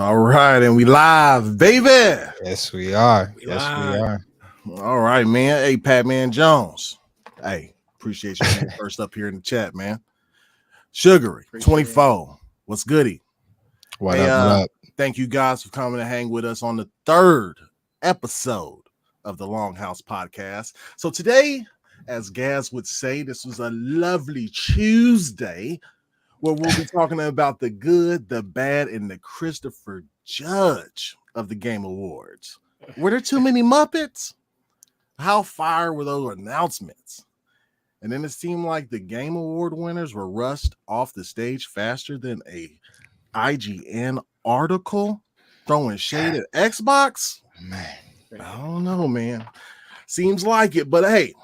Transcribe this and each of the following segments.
All right, and we live, baby. Yes, we are. We yes, live. we are. All right, man. Hey, Pat Man Jones. Hey, appreciate you being first up here in the chat, man. Sugary, Appreciate 24. What's goody? What Hey, up? What up? Thank you guys for coming to hang with us on the third episode of the Longhouse Podcast. So today, as Gaz would say, this was a lovely Tuesday where we'll be talking about the good, the bad, and the Christopher Judge of the Game Awards. Were there too many Muppets? How fire were those announcements? And then it seemed like the Game Award winners were rushed off the stage faster than a IGN article throwing shade at Xbox. Man. I don't know, man. Seems like it, but hey,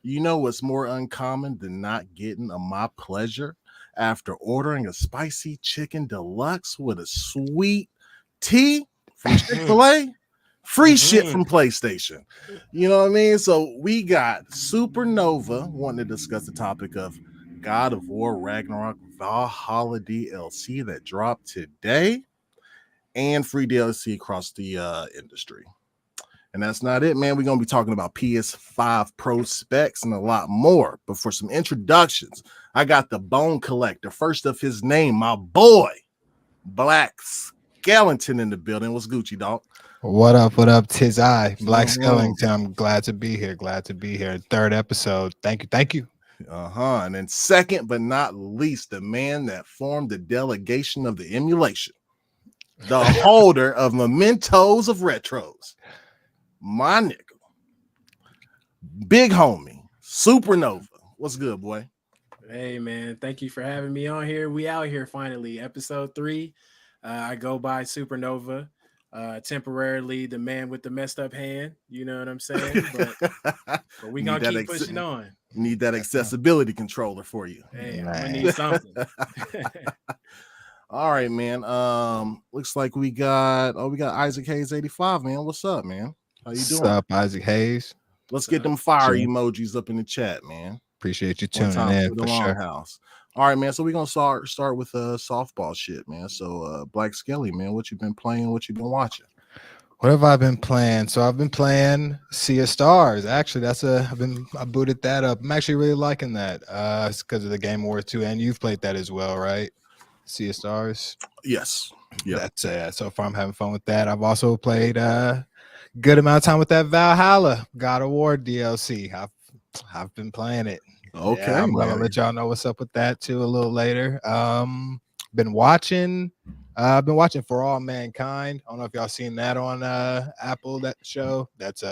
you know what's more uncommon than not getting a my pleasure after ordering a spicy chicken deluxe with a sweet tea from Chick-fil-A? Free shit from PlayStation. You know what I mean? So we got Supernova wanting to discuss the topic of God of War Ragnarok Valhalla DLC that dropped today and free DLC across the industry. And that's not it, man. We're going to be talking about PS5 Pro specs and a lot more. But for some introductions, I got the Bone Collector, first of his name, my boy, BLAQQ SKELLINGTON in the building. What's Gucci, dog? What up? What up? Tis I, BLAQQ SKELLINGTON. I'm glad to be here. Glad to be here. Third episode. Thank you. Thank you. And then second but not least, the man that formed the delegation of the emulation, the holder of mementos of retros, my nigga, big homie, Supernova. What's good, boy? Hey, man. Thank you for having me on here. We out here finally. Episode 3. I go by Supernova. Temporarily the man with the messed up hand. You know what I'm saying? But we going to keep pushing on. Need that accessibility controller for you. Hey, I'm going to need something. All right, man. Looks like we got Isaac Hayes 85, man. What's up, man? How you doing? What's up, Isaac Hayes? Let's get them fire emojis up in the chat, man. Appreciate you tuning in for sure. House. All right, man. So we're gonna start with softball shit, man. So BLAQQ Skelly, man, what you been playing? What you been watching? What have I been playing? So I've been playing Sea of Stars. Actually, I booted that up. I'm actually really liking that. It's because of the Game Awards too, and you've played that as well, right? Sea of Stars. Yes. Yeah. That's so far I'm having fun with that. I've also played good amount of time with that Valhalla God of War DLC. I've been playing it. Okay, yeah, I'm gonna let y'all know what's up with that too a little later. Been watching For All Mankind. I don't know if y'all seen that on Apple, that show. That's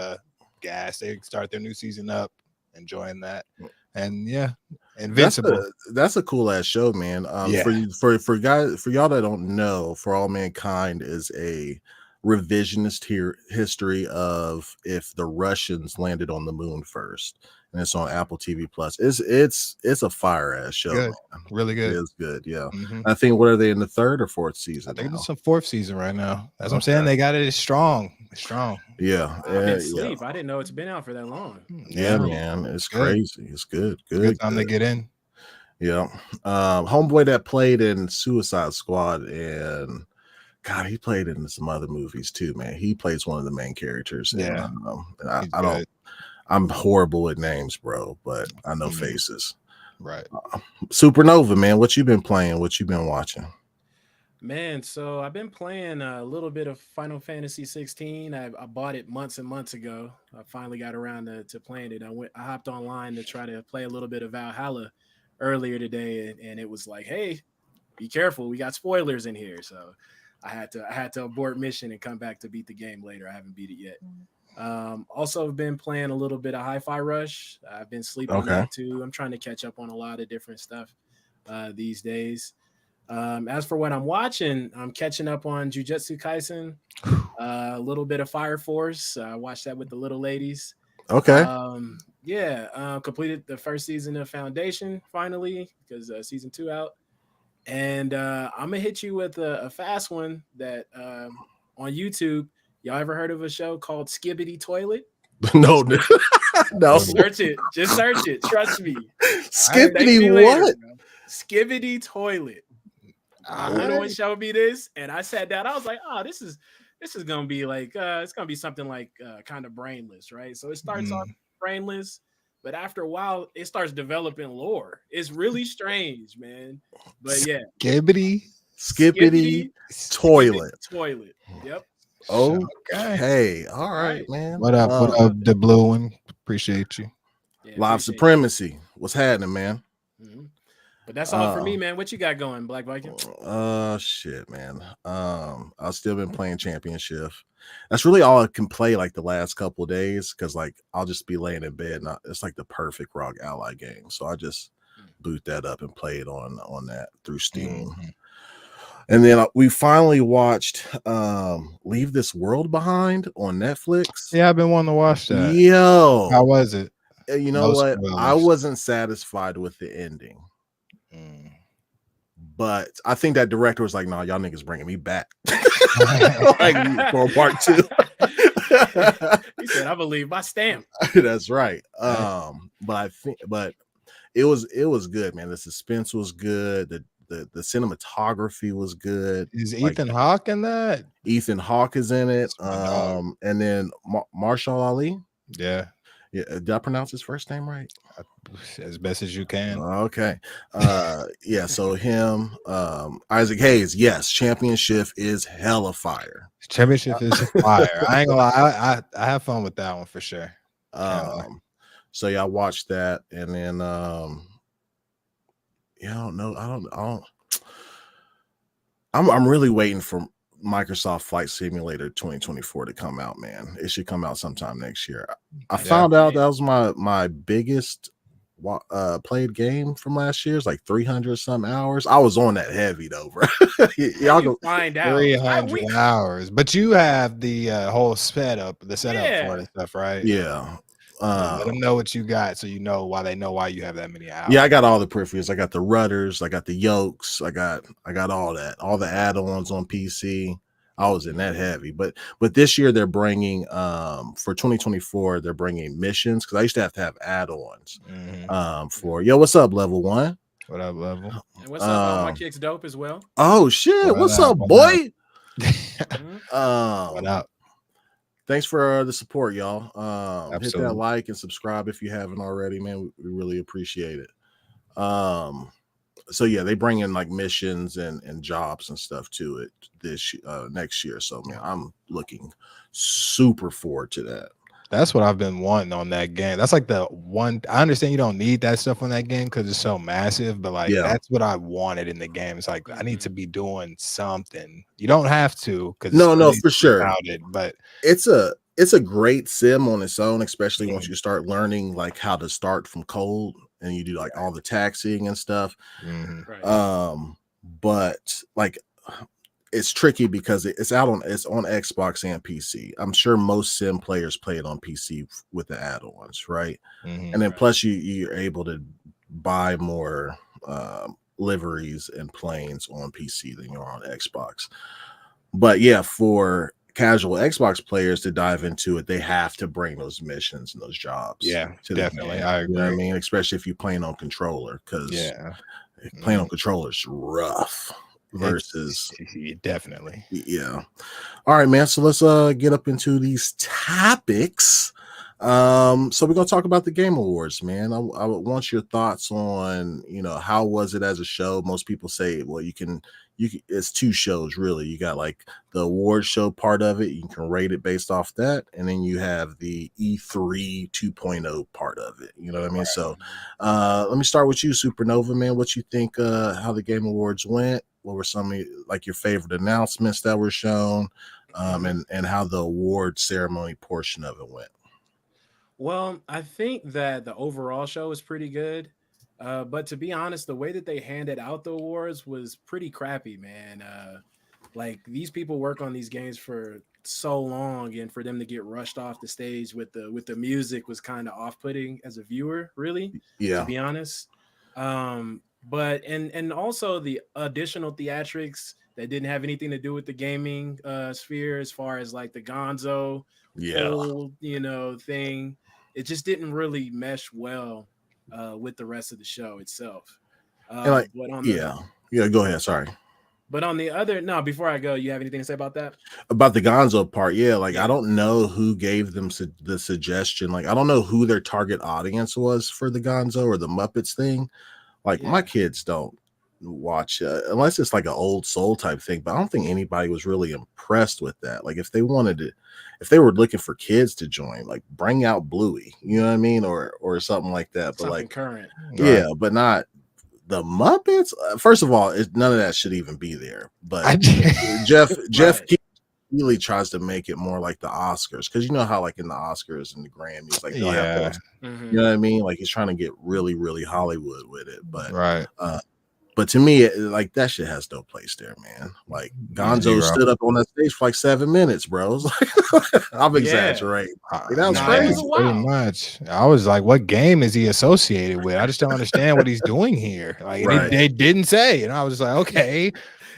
gas. They start their new season up, enjoying that. And yeah, Invincible. That's a cool ass show, man. For y'all that don't know, For All Mankind is a revisionist history of if the Russians landed on the moon first, and it's on Apple TV Plus. It's a fire ass show. Good. Man. Really good. It's good. Yeah. I think, what are they in the third or fourth season? I think it's some fourth season right now. That's what I'm saying. They got it strong. It's strong. Yeah. I've been asleep. I didn't know it's been out for that long. Yeah, man. It's crazy. It's good. Good time to get in. Yeah. Homeboy that played in Suicide Squad, and God, he played in some other movies too, man. He plays one of the main characters. Yeah. And, I'm horrible at names, bro, but I know faces. Right. Supernova, man. What you been playing? What you been watching? Man, so I've been playing a little bit of Final Fantasy 16. I bought it months and months ago. I finally got around to playing it. I hopped online to try to play a little bit of Valhalla earlier today, and it was like, hey, be careful. We got spoilers in here. So I had to abort mission and come back to beat the game later. I haven't beat it yet. Also been playing a little bit of Hi-Fi Rush. I've been sleeping on that too. I'm trying to catch up on a lot of different stuff these days. As for what I'm watching, I'm catching up on Jujutsu Kaisen, a little bit of Fire Force. I watched that with the little ladies. Okay. Completed the first season of Foundation finally because season 2 out. And I'm gonna hit you with a fast one that on YouTube. Y'all ever heard of a show called Skibbity Toilet? No. Search it. Just search it. Trust me. Skibbity what? Skibbity Toilet. My little one showed me this, and I sat down. I was like, "Oh, this is gonna be like it's gonna be something like kind of brainless, right?" So it starts off brainless, but after a while, it starts developing lore. It's really strange, man. But yeah, Skippity toilet. toilet. Yep. Okay. All right, man. What up? What up, the blue one? Appreciate you. Yeah, Live supremacy. What's happening, man? Mm-hmm. But that's all for me, man. What you got going, Black Viking? Shit, man. I've still been playing Championship. That's really all I can play like the last couple of days because like I'll just be laying in bed and it's like the perfect Rogue Ally game. So I just boot that up and play it on that through Steam. Mm-hmm. And then we finally watched Leave This World Behind on Netflix. Yeah, I've been wanting to watch that. Yo, how was it? You know what? I wasn't satisfied with the ending. But I think that director was like, "No, y'all niggas bringing me back like for part 2." He said, "I believe my stamp." That's right. But it was good, man. The suspense was good. The cinematography was good. Is Ethan Hawke in that? Ethan Hawke is in it. And then Marshall Ali. Yeah. Did I pronounce his first name right? As best as you can. Okay. Yeah, so him, Isaac Hayes, yes, Championship is hella fire. Championship is fire. I ain't gonna lie, I have fun with that one for sure. So yeah, I watched that, and then yeah, I don't I'm really waiting for Microsoft Flight Simulator 2024 to come out, man. It should come out sometime next year. I found out that was my biggest played game from last year. It's like 300 some hours. I was on that heavy though, bro. Y'all go find out 300 hours, but you have the whole setup for it and stuff, right? Yeah. Let them know what you got, so you know why you have that many hours. Yeah, I got all the peripherals. I got the rudders, I got the yokes, I got all that, all the add-ons on PC. I was in that heavy, but this year they're bringing for 2024 they're bringing missions because I used to have add-ons for what's up level 1? What up, level? And what's up? My kick's dope as well. Oh shit! What's up, boy? What up? Thanks for the support, y'all. Hit that like and subscribe if you haven't already, man. We really appreciate it. So yeah, they bring in like missions and jobs and stuff to it this next year. So man, I'm looking super forward to that. That's what I've been wanting on that game. That's like the one. I understand you don't need that stuff on that game because it's so massive, but like that's what I wanted in the game. It's like I need to be doing something. You don't have to, because no, for sure. But it's a great sim on its own, especially once you start learning like how to start from cold and you do like all the taxiing and stuff. But like it's tricky because it's on Xbox and PC. I'm sure most sim players play it on PC with the add-ons, right? And then plus you're able to buy more liveries and planes on PC than you're on Xbox. But yeah, for casual Xbox players to dive into it, they have to bring those missions and those jobs. Yeah, to definitely. I agree. You know what I mean, especially if you're playing on controller, because playing on controller is rough. Versus definitely. Yeah. All right, man. So let's get up into these topics. So we're gonna talk about the Game Awards, man. I want your thoughts on, how was it as a show? Most people say, well, you can it's 2 shows really. You got like the award show part of it, you can rate it based off that, and then you have the E3 2.0 part of it. You know what I mean? So let me start with you, Supernova, man. What you think how the Game Awards went? What were some of like your favorite announcements that were shown, and how the award ceremony portion of it went? Well, I think that the overall show was pretty good. But to be honest, the way that they handed out the awards was pretty crappy, man. Like these people work on these games for so long, and for them to get rushed off the stage with the music was kind of off-putting as a viewer, really. Yeah. To be honest. But and also the additional theatrics that didn't have anything to do with the gaming sphere, as far as like the Gonzo whole, thing. It just didn't really mesh well with the rest of the show itself. Go ahead. Sorry. But on the other, no, before I go, you have anything to say about that? About the Gonzo part, yeah, like Yeah. I don't know who gave them the suggestion. Like I don't know who their target audience was for the Gonzo or the Muppets thing. Like my Yeah. kids don't watch unless it's like an old soul type thing, but I don't think anybody was really impressed with that. Like if they wanted to, if they were looking for kids to join, like bring out Bluey, you know what I mean, or something like that. But Something like, current. yeah, but not the Muppets. First of all, none of that should even be there. But Jeff Right. really tries to make it more like the Oscars, because you know how like in the Oscars and the Grammys, like they'll have those, Mhm. you know what I mean? Like he's trying to get really, really Hollywood with it. Right. But to me, like that shit has no place there, man. Like Gonzo Zero. stood up on that stage for like 7 minutes, bro. It's like, I'm exaggerating. Like, that was Nah, crazy. it was Pretty wild. much. I was like, what game is he associated with? I just don't understand what he's doing here. Like Right. they didn't say, and I was just like, okay.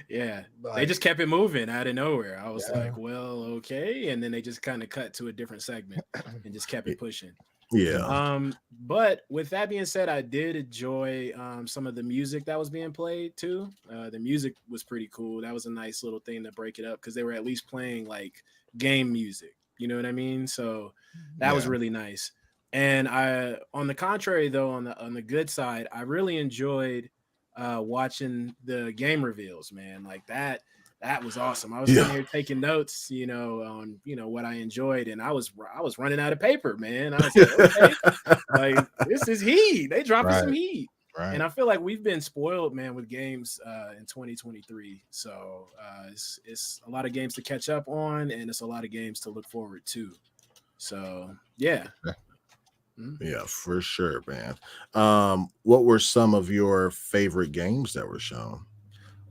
Yeah. They Like, just kept it moving out of nowhere. I was Yeah. like, well, okay. And then they just kind of cut to a different segment and just kept it pushing. Yeah. But with that being said, I did enjoy some of the music that was being played too. The music was pretty cool. That was a nice little thing to break it up because they were at least playing like game music. You know what I mean? So that was Yeah. really nice. And I, on the contrary though, on the good side, I really enjoyed watching the game reveals, man. Like that was awesome. I was sitting here taking notes, on what I enjoyed, and I was running out of paper, man. I was like, okay, like this is heat. They dropping some heat. Right. And I feel like we've been spoiled, man, with games in 2023. So it's a lot of games to catch up on, and it's a lot of games to look forward to. So yeah. Yeah, for sure, man. What were some of your favorite games that were shown?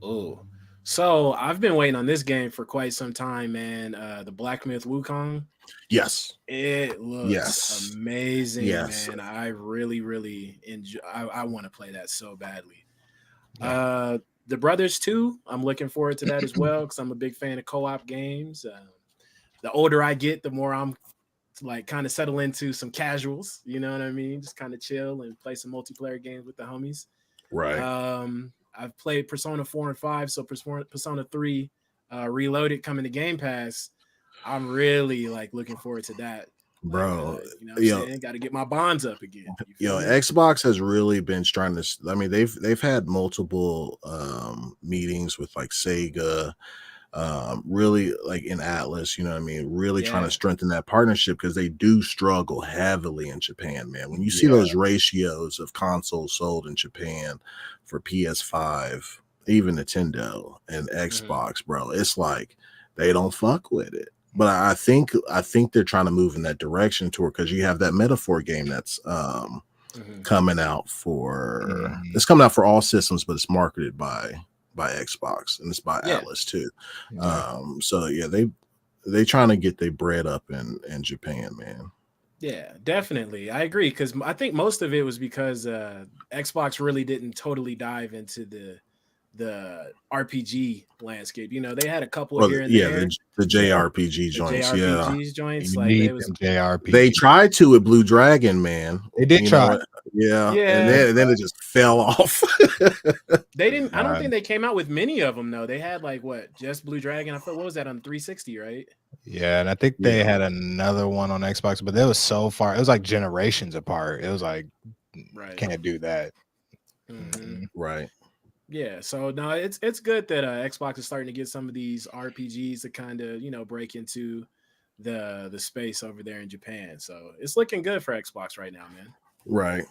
Oh, so I've been waiting on this game for quite some time, man. The Black Myth Wukong. Yes. It looks amazing, Yes. man. I really, really enjoy. I want to play that so badly. Yeah. The Brothers 2, I'm looking forward to that as well because I'm a big fan of co-op games. The older I get, the more I'm like kind of settle into some casuals. You know what I mean? Just kind of chill and play some multiplayer games with the homies. Right. I've played Persona 4 and 5, so Persona 3 Reloaded coming to Game Pass. I'm really like looking forward to that. Bro, you know what I'm saying? Got to get my bonds up again. Xbox has really been trying to, I mean, they've had multiple meetings with like Sega, really like in Atlas, you know what I mean, really trying to strengthen that partnership because they do struggle heavily in Japan, man. When you see those ratios of consoles sold in Japan for PS5, even Nintendo and Xbox, bro, it's like they don't fuck with it. But I think they're trying to move in that direction toward, because you have that Metaphor game that's coming out for it's coming out for all systems, but it's marketed by Xbox and it's by Atlas too. So yeah, they trying to get their bread up in Japan, man. Yeah, definitely. I agree, because I think most of it was because Xbox really didn't totally dive into the RPG landscape. You know, they had a couple here and there. The JRPG joints. JRPGs joints. You Like need they was them JRPG. They tried to with Blue Dragon, man. They did try. Yeah. And then it just fell off. They didn't. I don't think they came out with many of them though. They had like just Blue Dragon. I thought, what was that on 360, right? Yeah, and I think they had another one on Xbox, but that was so far. It was like generations apart. It was like, can't do that. Right. Yeah, so no, it's good that Xbox is starting to get some of these RPGs to kind of break into the space over there in Japan. So it's looking good for Xbox right now, man. Right.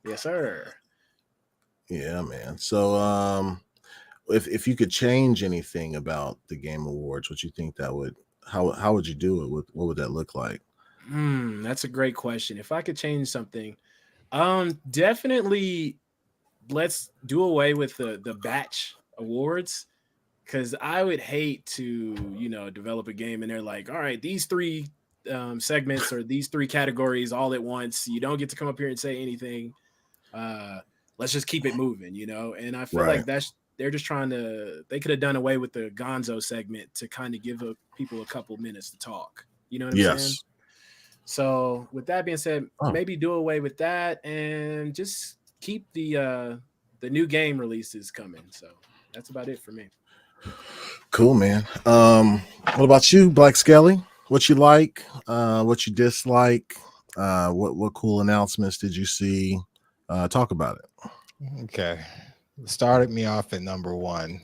Yes, sir. Yeah, man. So if you could change anything about the Game Awards, what you think that would, how would you do it? What would that look like? That's a great question. If I could change something, definitely let's do away with the batch awards, because I would hate to develop a game and they're like, all right, these three segments or these three categories all at once, you don't get to come up here and say anything, let's just keep it moving, and I feel like they're just they could have done away with the Gonzo segment to kind of give people a couple minutes to talk, you know what I'm saying? So with that being said, maybe do away with that and just keep the new game releases coming. So that's about it for me. Cool, man. What about you, Black Skelly? What you like? What you dislike? What cool announcements did you see? Talk about it. Okay. Started me off at number one.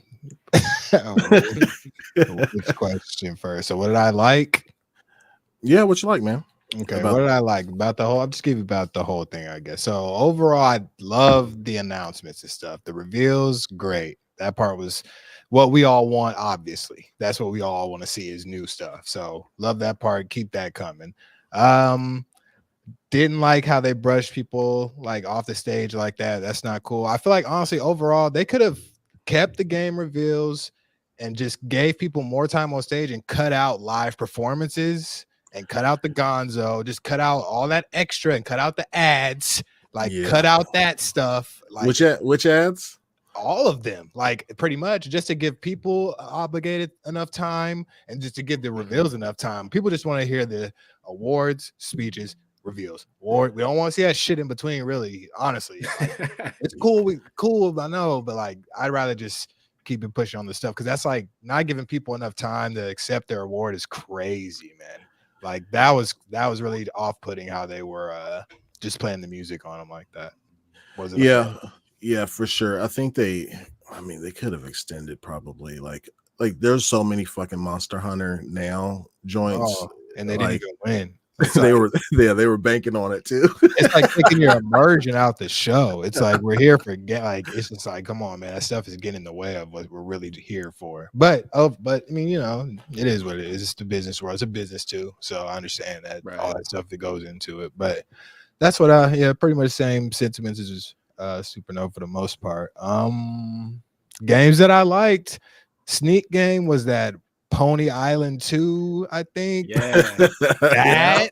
Which question first? So what did I like? Yeah, what you like, man? Okay, About- what did I like about the whole? I'll just give you about the whole thing, I guess. So overall, I love the announcements and stuff. The reveals, great. That part was what we all want. Obviously, that's what we all want to see is new stuff. So love that part. Keep that coming. Didn't like how they brushed people like off the stage like that. That's not cool. I feel like honestly, overall, they could have kept the game reveals and just gave people more time on stage and cut out live performances and cut out the gonzo, just cut out all that extra and cut out the ads, like cut out that stuff. Like which ads? All of them, like pretty much just to give people obligated enough time and just to give the reveals enough time. People just want to hear the awards, speeches, reveals. Or we don't want to see that shit in between, really, honestly. Like, it's cool, I know, but like I'd rather just keep it pushing on the stuff because that's like not giving people enough time to accept their award is crazy, man. Like that was really off-putting how they were just playing the music on them like that. Was it? Yeah, for sure. I think they could have extended probably like there's so many fucking Monster Hunter now joints, and they didn't even win. They were banking on it too. It's like taking your immersion out the show. It's like we're here for it's just like, come on, man, that stuff is getting in the way of what we're really here for. But I mean, you know, it is what it is. It's the business world. It's a business too. So I understand that all that stuff that goes into it. But that's what pretty much the same sentiments as Supernova for the most part. Games that I liked, sneak game was that Pony Island 2, I think. Yeah. That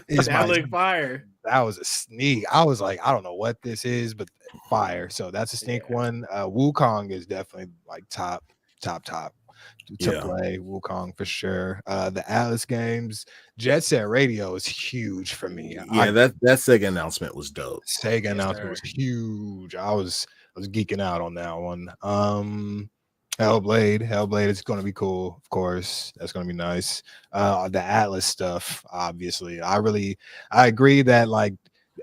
is my fire. That was a sneak. I was like, I don't know what this is, but fire. So that's a sneak one. Wukong is definitely like top to play. Wukong for sure. The Atlas games, Jet Set Radio is huge for me. Yeah, that Sega announcement was dope. Sega announcement was huge. I was geeking out on that one. Hellblade is going to be cool, of course. That's going to be nice. The Atlas stuff, obviously. I agree that like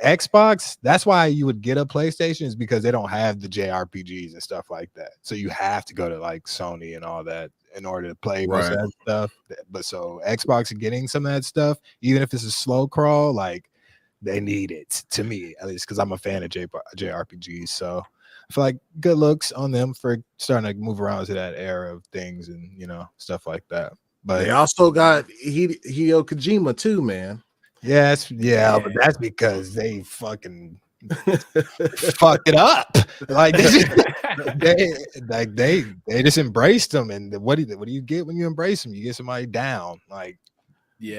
Xbox, that's why you would get a PlayStation is because they don't have the JRPGs and stuff like that. So you have to go to like Sony and all that in order to play most of that stuff. But so Xbox getting some of that stuff, even if it's a slow crawl, like they need it to me, at least because I'm a fan of JRPGs. So I feel like good looks on them for starting to move around to that era of things and, you know, stuff like that. But they also got Hideo Kojima too, man. Yes, but that's because they fucking fuck it up. Like they just embraced them. And what do you get when you embrace them? You get somebody down. Like,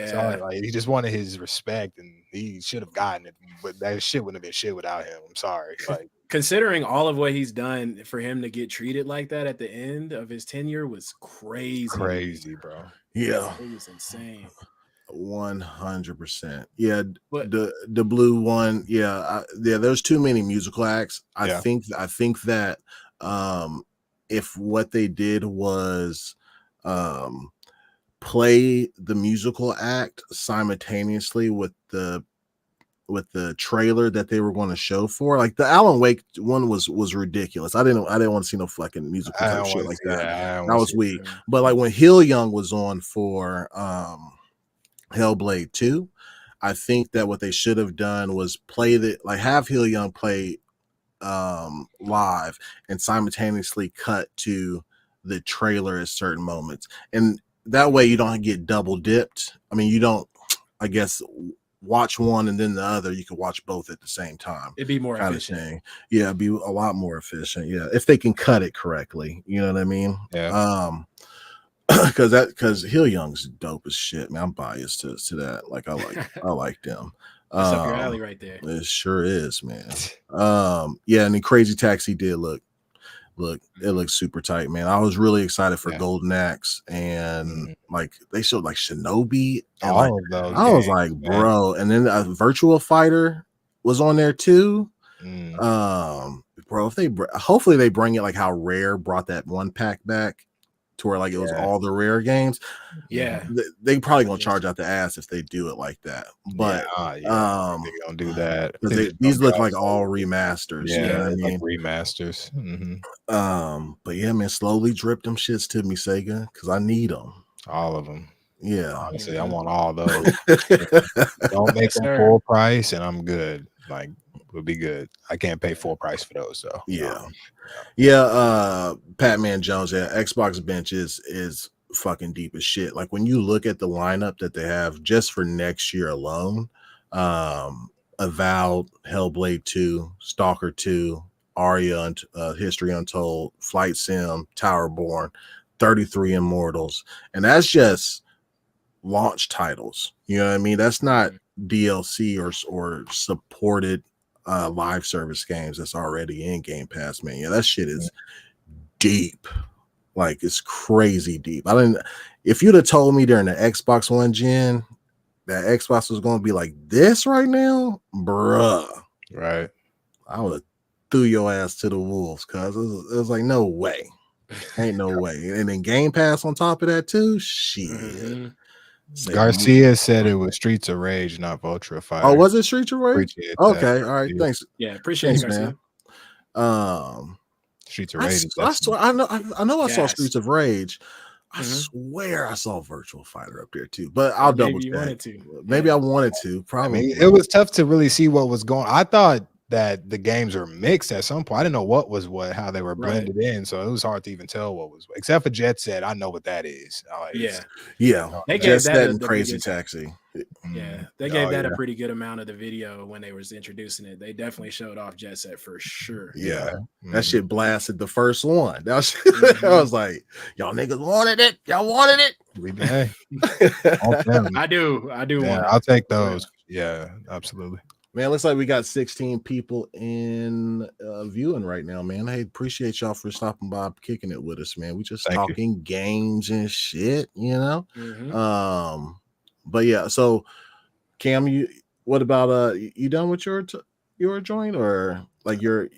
sorry, like he just wanted his respect and he should have gotten it, but that shit wouldn't have been shit without him. I'm sorry. Like, considering all of what he's done, for him to get treated like that at the end of his tenure was crazy, bro. Yeah, it was insane. 100%. Yeah, but the blue one. Yeah, there's too many musical acts. I think that if what they did was play the musical act simultaneously with the trailer that they were going to show for, like the Alan Wake one was ridiculous. I didn't want to see no fucking musical type shit like that. That was weak. But like when Hill Young was on for Hellblade 2, I think that what they should have done was have Hill Young play live and simultaneously cut to the trailer at certain moments, and that way you don't get double dipped. I mean, you don't, I guess, watch one and then the other. You could watch both at the same time. It'd be more efficient. Yeah, it'd be a lot more efficient. Yeah, if they can cut it correctly, you know what I mean? Yeah. Because Hill Young's dope as shit, man. I'm biased to that. Like I like them. That's up your alley right there. It sure is, man. Yeah, and the Crazy Taxi did look, it looks super tight, man. I was really excited for Golden Axe, and like they showed like Shinobi and all of those. I was like, bro, and then a Virtual Fighter was on there too. bro, if they hopefully they bring it like how Rare brought that one pack back to where like it was all the rare games. Yeah. They probably gonna charge out the ass if they do it like that. But they gonna do that. These look like all remasters. Yeah, you know what I like mean? remasters. But yeah, man, slowly drip them shits to me, Sega, because I need them. All of them. Yeah, honestly, I want all those. Don't make them full price, and I'm good. Like, we'll be good. I can't pay full price for those, though. Pat-Man Jones, Xbox bench is fucking deep as shit. Like when you look at the lineup that they have just for next year alone, Avowed, Hellblade 2, Stalker 2, Aria, History Untold, Flight Sim, Towerborn, 33 Immortals, and that's just launch titles. You know what I mean? That's not DLC or supported live service games that's already in Game Pass, man. Yeah, that shit is deep. Like it's crazy deep. If you'd have told me during the Xbox One gen that Xbox was going to be like this right now, bruh, right? I would have threw your ass to the wolves, cuz it was like no way. Ain't no way. And then Game Pass on top of that too. Shit. Garcia said it was Streets of Rage, not Vulture Fighter. Oh, was it Streets of Rage? Okay, all right. Thanks. Yeah, appreciate it, Garcia. Man. Streets of Rage. I know I saw Streets of Rage. I swear I saw Virtual Fighter up there too, but I'll double check. Maybe I wanted to. Probably. I mean, it was tough to really see what was going. I thought that the games were mixed at some point. I didn't know what was how they were blended in, so it was hard to even tell what was. Except for Jet Set, I know what that is. They gave that and Crazy Taxi. Yeah, they gave that a pretty good amount of the video when they was introducing it. They definitely showed off Jet Set for sure. Yeah, that shit blasted the first one. That was, I was like, y'all niggas wanted it. Y'all wanted it. We did. I do. Yeah, I'll take those. Yeah, absolutely. Man, looks like we got 16 people in viewing right now, man. Hey, appreciate y'all for stopping by, kicking it with us, man. We just talking games and shit, you know. But yeah, so Cam, what about you done with your joint, or like your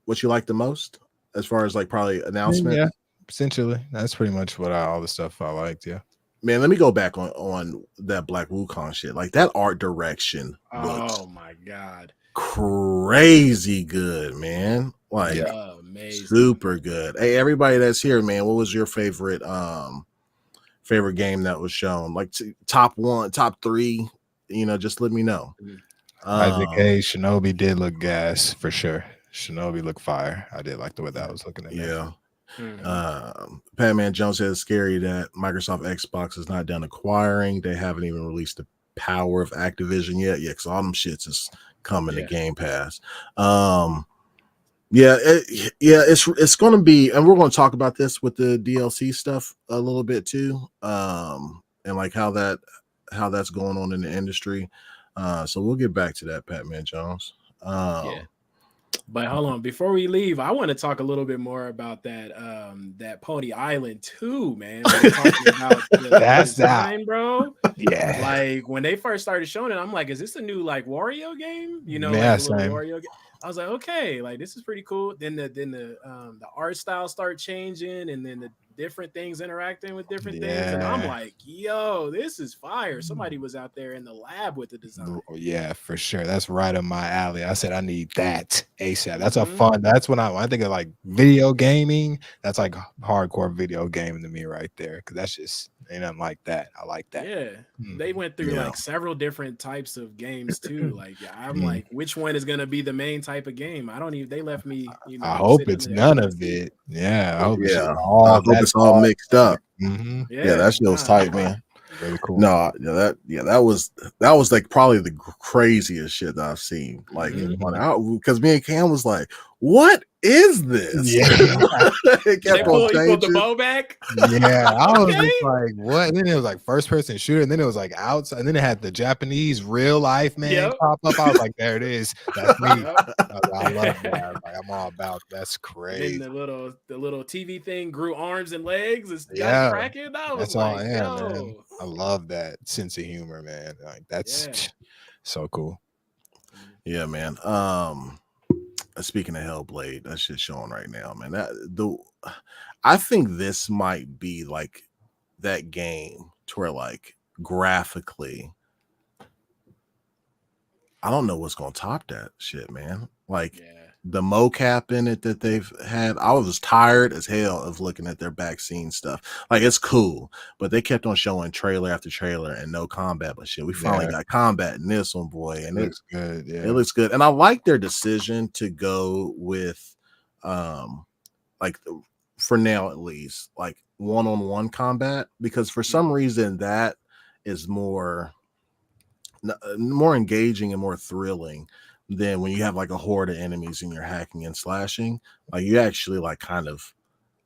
what you like the most as far as like probably announcement? Yeah, essentially, that's pretty much what all the stuff I liked. Yeah. Man, let me go back on that BLAQQ shit. Like that art direction. Oh my god, crazy good, man. Like amazing. Super good. Hey, everybody that's here, man, what was your favorite game that was shown? Like top 1, top 3, you know, just let me know. Isaac A. Shinobi did look gas for sure. Shinobi looked fire. I did like the way that was looking at. Yeah. Pat-Man Jones says it's scary that Microsoft Xbox is not done acquiring. They haven't even released the power of Activision yet. Yeah, because all them shits is coming to Game Pass. It's going to be, and we're going to talk about this with the DLC stuff a little bit too, and like how that's going on in the industry. So we'll get back to that, Pat-Man Jones. But hold on, before we leave, I want to talk a little bit more about that Pony Island too, man. We're talking about the design, bro. Yeah, like when they first started showing it, I'm like, is this a new like Wario game? You know, yeah, like a little Wario game. I was like, okay, like this is pretty cool. Then the art style start changing, and then the different things interacting with different things, and I'm like, yo, this is fire. Somebody was out there in the lab with the design. Yeah, for sure. That's right up my alley. I said I need that ASAP. That's a fun. That's when I think of like video gaming. That's like hardcore video gaming to me right there, because that's just ain't nothing like that. I like that. Yeah, they went through like several different types of games too. Like, I'm like, which one is gonna be the main type of game? I don't even. They left me. You know, I hope it's none of it. Yeah, I hope it's all mixed up. Yeah, that shit was tight, man. Really cool. No, that was like probably the craziest shit that I've seen. Like, because me and Cam was like, "What is this?" Yeah, he pulled the bow back. Yeah, I was just like, "What?" And then it was like first person shooter, and then it was like outside, and then it had the Japanese real life man pop up. I was like, "There it is. That's me." I love that. Like, I'm all about that's crazy. And the little TV thing grew arms and legs. It's cracking. That's all I am, man. I love that sense of humor, man. Like that's so cool. Yeah, man. Speaking of Hellblade, that shit's showing right now, man. I think this might be like that game to where like graphically, I don't know what's gonna top that shit, man. Like Yeah. the mocap in it that they've had, I was tired as hell of looking at their back scene stuff. Like it's cool, but they kept on showing trailer after trailer and no combat. But shit, we finally got combat in this one, boy, and It looks good. Yeah, it looks good. And I like their decision to go with, like for now at least, like one-on-one combat, because for some reason that is more engaging and more thrilling than when you have like a horde of enemies and you're hacking and slashing. Like you actually like kind of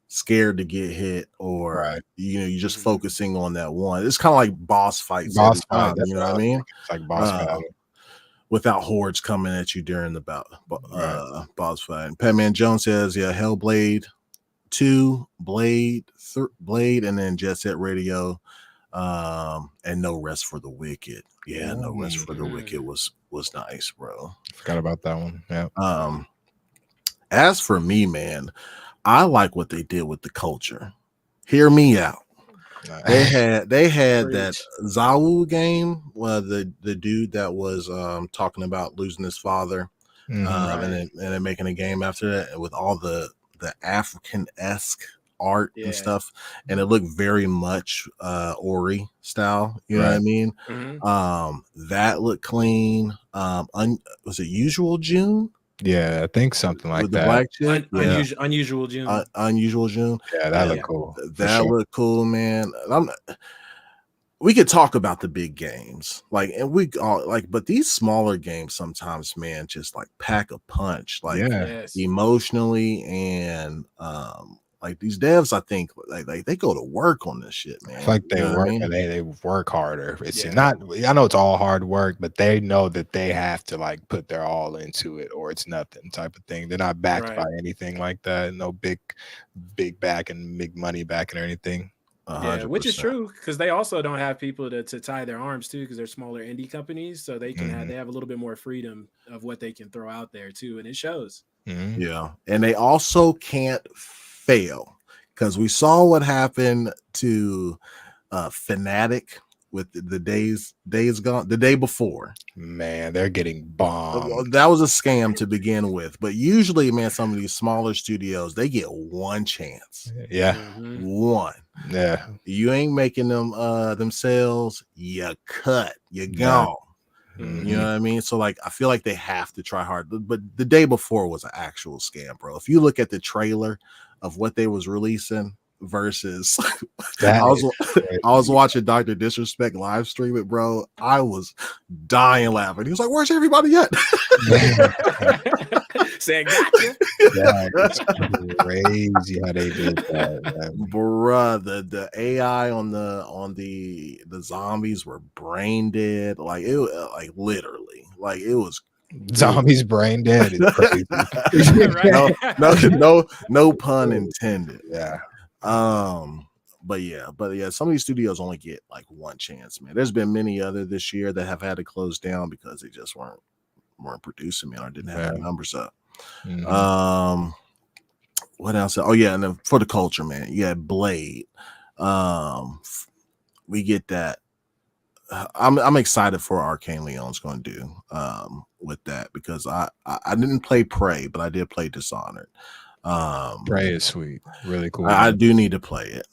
scared to get hit, or you're just focusing on that one. It's kind of like boss fights. You know what I mean? It's like boss battle without hordes coming at you during the boss fight. Patman Jones says, yeah, Hellblade 2, Blade, and then Jet Set Radio. And No Rest for the Wicked. Yeah, No Rest for the Wicked was nice, bro. Forgot about that one. Yeah. As for me, man, I like what they did with the culture. Hear me out. They had that Zawu game where the dude that was talking about losing his father, and then making a game after that with all the African-esque art and stuff, and it looked very much Ori style, you know what I mean? That looked clean. Was it Usual June? Yeah, I think something like with that. The black chick? Unusual June. Unusual June. Yeah, that looked cool. That looked cool, man. We could talk about the big games, like, and we all like, but these smaller games sometimes, man, just like pack a punch, like emotionally, and like these devs, I think, like they go to work on this shit, man. It's like they work, and they work harder. It's not. I know it's all hard work, but they know that they have to like put their all into it, or it's nothing type of thing. They're not backed by anything like that. No big back and big money backing or anything. Yeah, which is true, because they also don't have people to tie their arms to, because they're smaller indie companies, so they can they have a little bit more freedom of what they can throw out there too, and it shows. Yeah, and they also can't fail, because we saw what happened to Fnatic with the days gone the day before. Man, they're getting bombed. That was a scam to begin with, but usually, man, some of these smaller studios, they get one chance. One. Yeah, you ain't making them themselves, you cut, you gone. You know what I mean? So like, I feel like they have to try hard, but the day before was an actual scam, bro. If you look at the trailer of what they was releasing versus I was watching Dr. Disrespect live stream it, bro. I was dying laughing. He was like, where's everybody at? Saying gotcha. Yeah, it's crazy how they did that, man. Bruh, the AI on the zombies were brain dead. Like it, like literally, like it was zombies brain dead. It's crazy. no pun intended. Yeah. But yeah, some of these studios only get like one chance, man. There's been many other this year that have had to close down because they just weren't producing, man, or didn't have the numbers up. What else? Oh yeah, and then for the culture, man, yeah, Blade. We get that. I'm excited for what Arcane Leon's going to do with that, because I didn't play Prey, but I did play Dishonored. Prey is sweet, really cool. I do need to play it.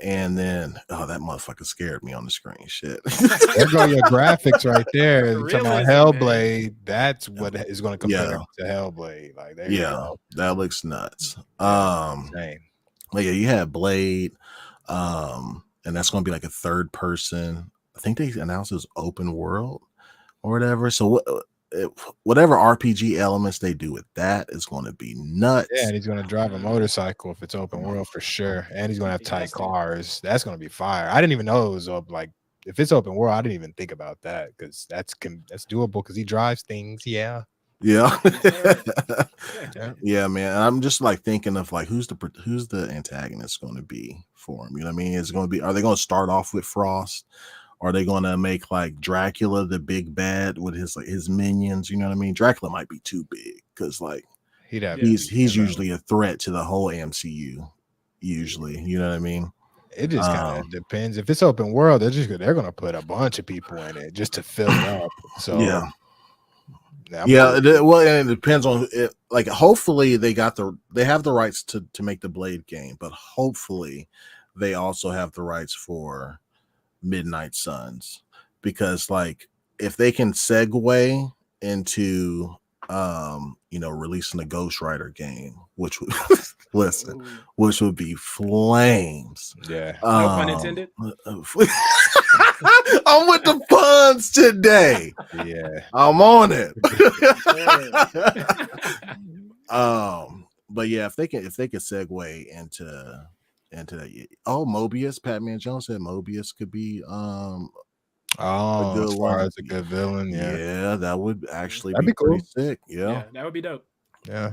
And then that motherfucker scared me on the screen. Shit. There go your graphics right there. Talking about Hellblade, man. That's what is going to compare to Hellblade. Like, there you go. That looks nuts. But yeah, you had Blade, and that's going to be like a third person. I think they announced it was open world or whatever. So whatever RPG elements they do with that is going to be nuts. Yeah, and he's going to drive a motorcycle if it's open world for sure. And he's going to have tight cars. That's going to be fire. I didn't even know it was like, if it's open world, I didn't even think about that, because that's doable, because he drives things. Yeah, man. And I'm just like thinking of like who's the antagonist going to be for him. You know what I mean? Are they going to start off with Frost? Are they going to make like Dracula the big bad with his minions? You know what I mean? Dracula might be too big because like he's usually a threat to the whole MCU. Usually, you know what I mean? It just kind of depends. If it's open world, they're going to put a bunch of people in it just to fill it up. So yeah. Well, and it depends on it. Like, hopefully they have the rights to make the Blade game, but hopefully they also have the rights for Midnight Suns, because like if they can segue into releasing a Ghost Rider game, which would which would be flames. Yeah. No pun intended. I'm with the puns today. Yeah. I'm on it. But yeah, if they could segue into that. Oh, Mobius, Batman Jones said Mobius could be as far as a good villain. Yeah, that would actually be cool. Pretty sick. Yeah, that would be dope. Yeah.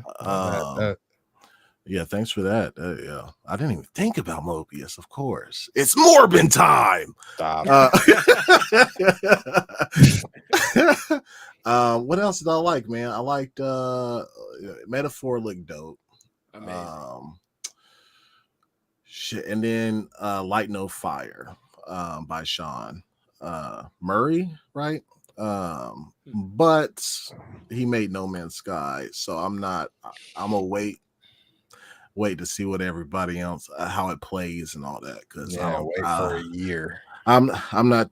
Yeah, thanks for that. Yeah, I didn't even think about Mobius. Of course, it's Morbin time. Stop. What else did I like, man? I liked Metaphor looked dope. Amazing. Shit, and then Light No Fire by Sean Murray, right? But he made No Man's Sky, so I'm gonna wait to see what everybody else how it plays and all that, because I'll wait for a year. I'm not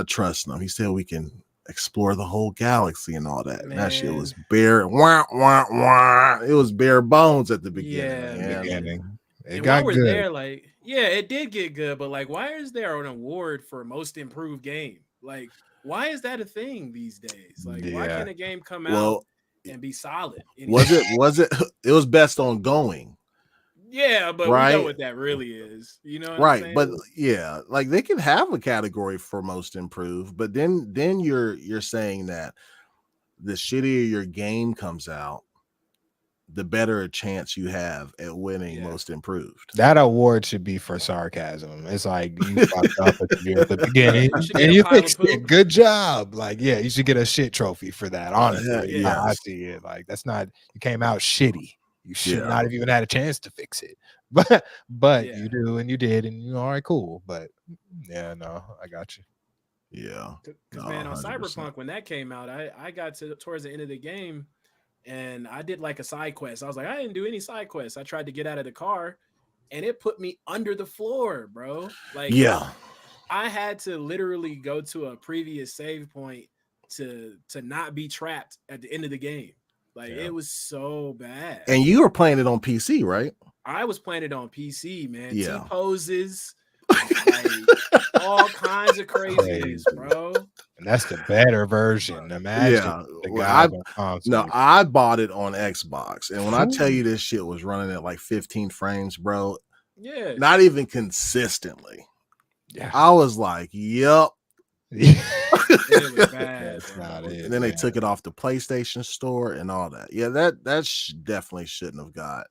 trusting him. He said we can explore the whole galaxy and all that. And that shit was bare it was bare bones at the beginning. It got good. There, like, it did get good, but like, why is there an award for most improved game? Like, why is that a thing these days? Like, why can't a game come out and be solid? Was it was best ongoing? Yeah, but we know what that really is. You know what I'm saying? But yeah, like they could have a category for most improved, but then you're saying that the shittier your game comes out, the better a chance you have at winning most improved. That award should be for sarcasm. It's like you fucked up at the beginning and you fixed it. Good job. Like, you should get a shit trophy for that. Honestly, I see it. Like, that's not, you came out shitty. You should not have even had a chance to fix it. But you do, and you did, and you're all right, cool. But I got you. Yeah. Because man, on 100%. Cyberpunk, when that came out, I got towards the end of the game. And I did like a side quest. I was like, I didn't do any side quests. I tried to get out of the car and it put me under the floor, bro. Like, I had to literally go to a previous save point to not be trapped at the end of the game. Like, it was so bad. And you were playing it on PC, right? I was playing it on PC, man. Yeah. T-poses, like, all kinds of craziness, bro. And that's the better version. Imagine I bought it on Xbox, and when I tell you this shit was running at like 15 frames, bro, not even consistently. I was like, "Yep." It was bad. That's not it. And then they took it off the PlayStation Store and all that. Yeah, that definitely shouldn't have got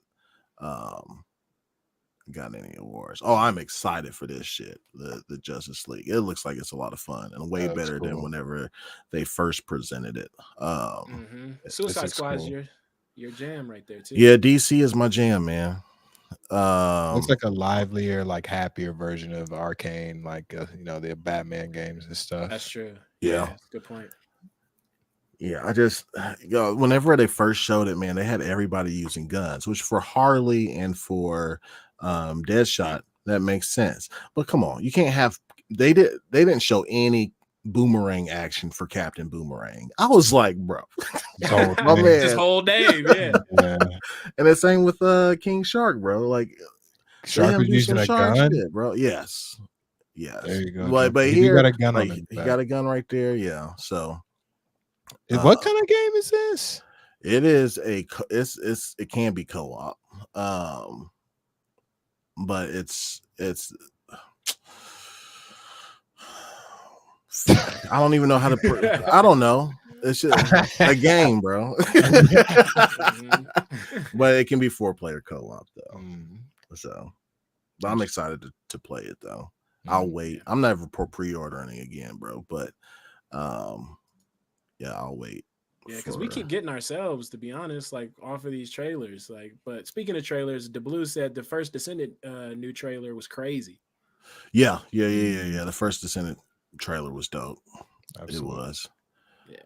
any awards. Oh, I'm excited for this shit. The Justice League. It looks like it's a lot of fun and way better than whenever they first presented it. Suicide Squad is your jam right there too. Yeah, DC is my jam, man. Looks like a livelier, like happier version of Arcane, like the Batman games and stuff. That's true. Yeah, that's a good point. Yeah, I just whenever they first showed it, man, they had everybody using guns, which for Harley and for Deadshot, that makes sense. But come on, you can't have they didn't show any boomerang action for Captain Boomerang. I was like, bro, my man, his whole name, And the same with King Shark, bro. Like Shark was using a gun, shit, bro. Yes. There you go. But he here, got a gun like, on he got a gun right there. Yeah. So, what kind of game is this? It is it can be co-op, but it's. I don't even know how to. I don't know. It's just a game, bro. But it can be 4-player co-op though. So, but I'm excited to play it though. I'll wait. I'm never pre-ordering again, bro. But yeah, I'll wait. Yeah, because we keep getting ourselves, to be honest, like off of these trailers. Like, but speaking of trailers, the Blue said the first Descendant new trailer was crazy. Yeah. The first Descendant trailer was dope. Absolutely. It was. Yeah.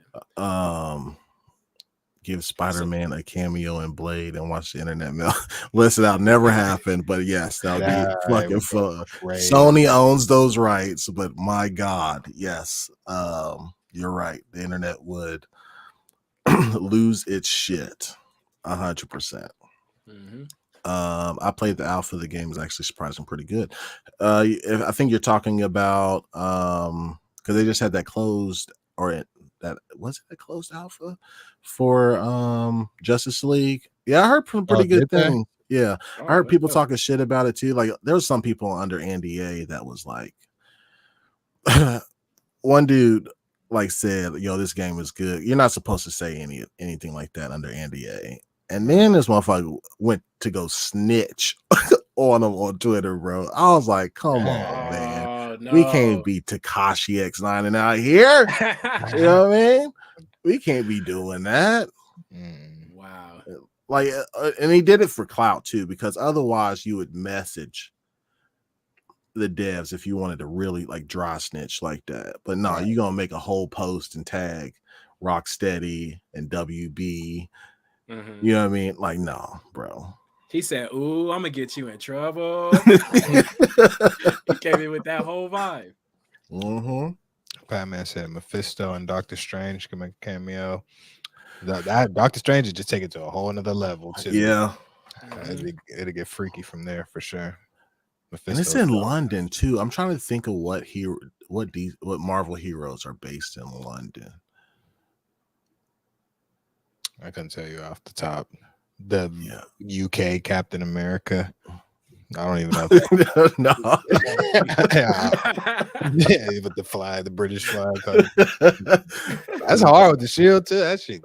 Give Spider-Man a cameo in Blade and watch the internet mail. Listen, that'll never happen, but yes, that'll be fucking fun. Sony owns those rights, but my God, yes, you're right. The internet would lose its shit 100%. I played the alpha. The game is actually surprisingly pretty good. I think you're talking about because they just had that closed that was it a closed alpha for Justice League. Yeah, I heard pretty good things. Yeah, I heard people talking shit about it too. Like there was some people under NDA that was like one dude like said, yo, this game is good. You're not supposed to say anything like that under NDA. And then this motherfucker went to go snitch on him on Twitter, bro. I was like, come on, man. No. We can't be Tekashi X9 out here. You know what I mean? We can't be doing that. Wow. Like, and he did it for clout too, because otherwise you would message the devs if you wanted to really like dry snitch like that. But no, you're gonna make a whole post and tag Rocksteady and WB. You know what I mean? Like, no, bro. He said, "Ooh, I'm gonna get you in trouble." He came in with that whole vibe. Batman said Mephisto and Doctor Strange can make a cameo. That Doctor Strange would just take it to a whole another level too. Yeah, it'll get freaky from there for sure. Mephisto, and it's in London too. I'm trying to think of what Marvel heroes are based in London. I couldn't tell you off the top. The UK Captain America. I don't even know. No. Yeah, with the British flag. That's hard with the shield too. That shit.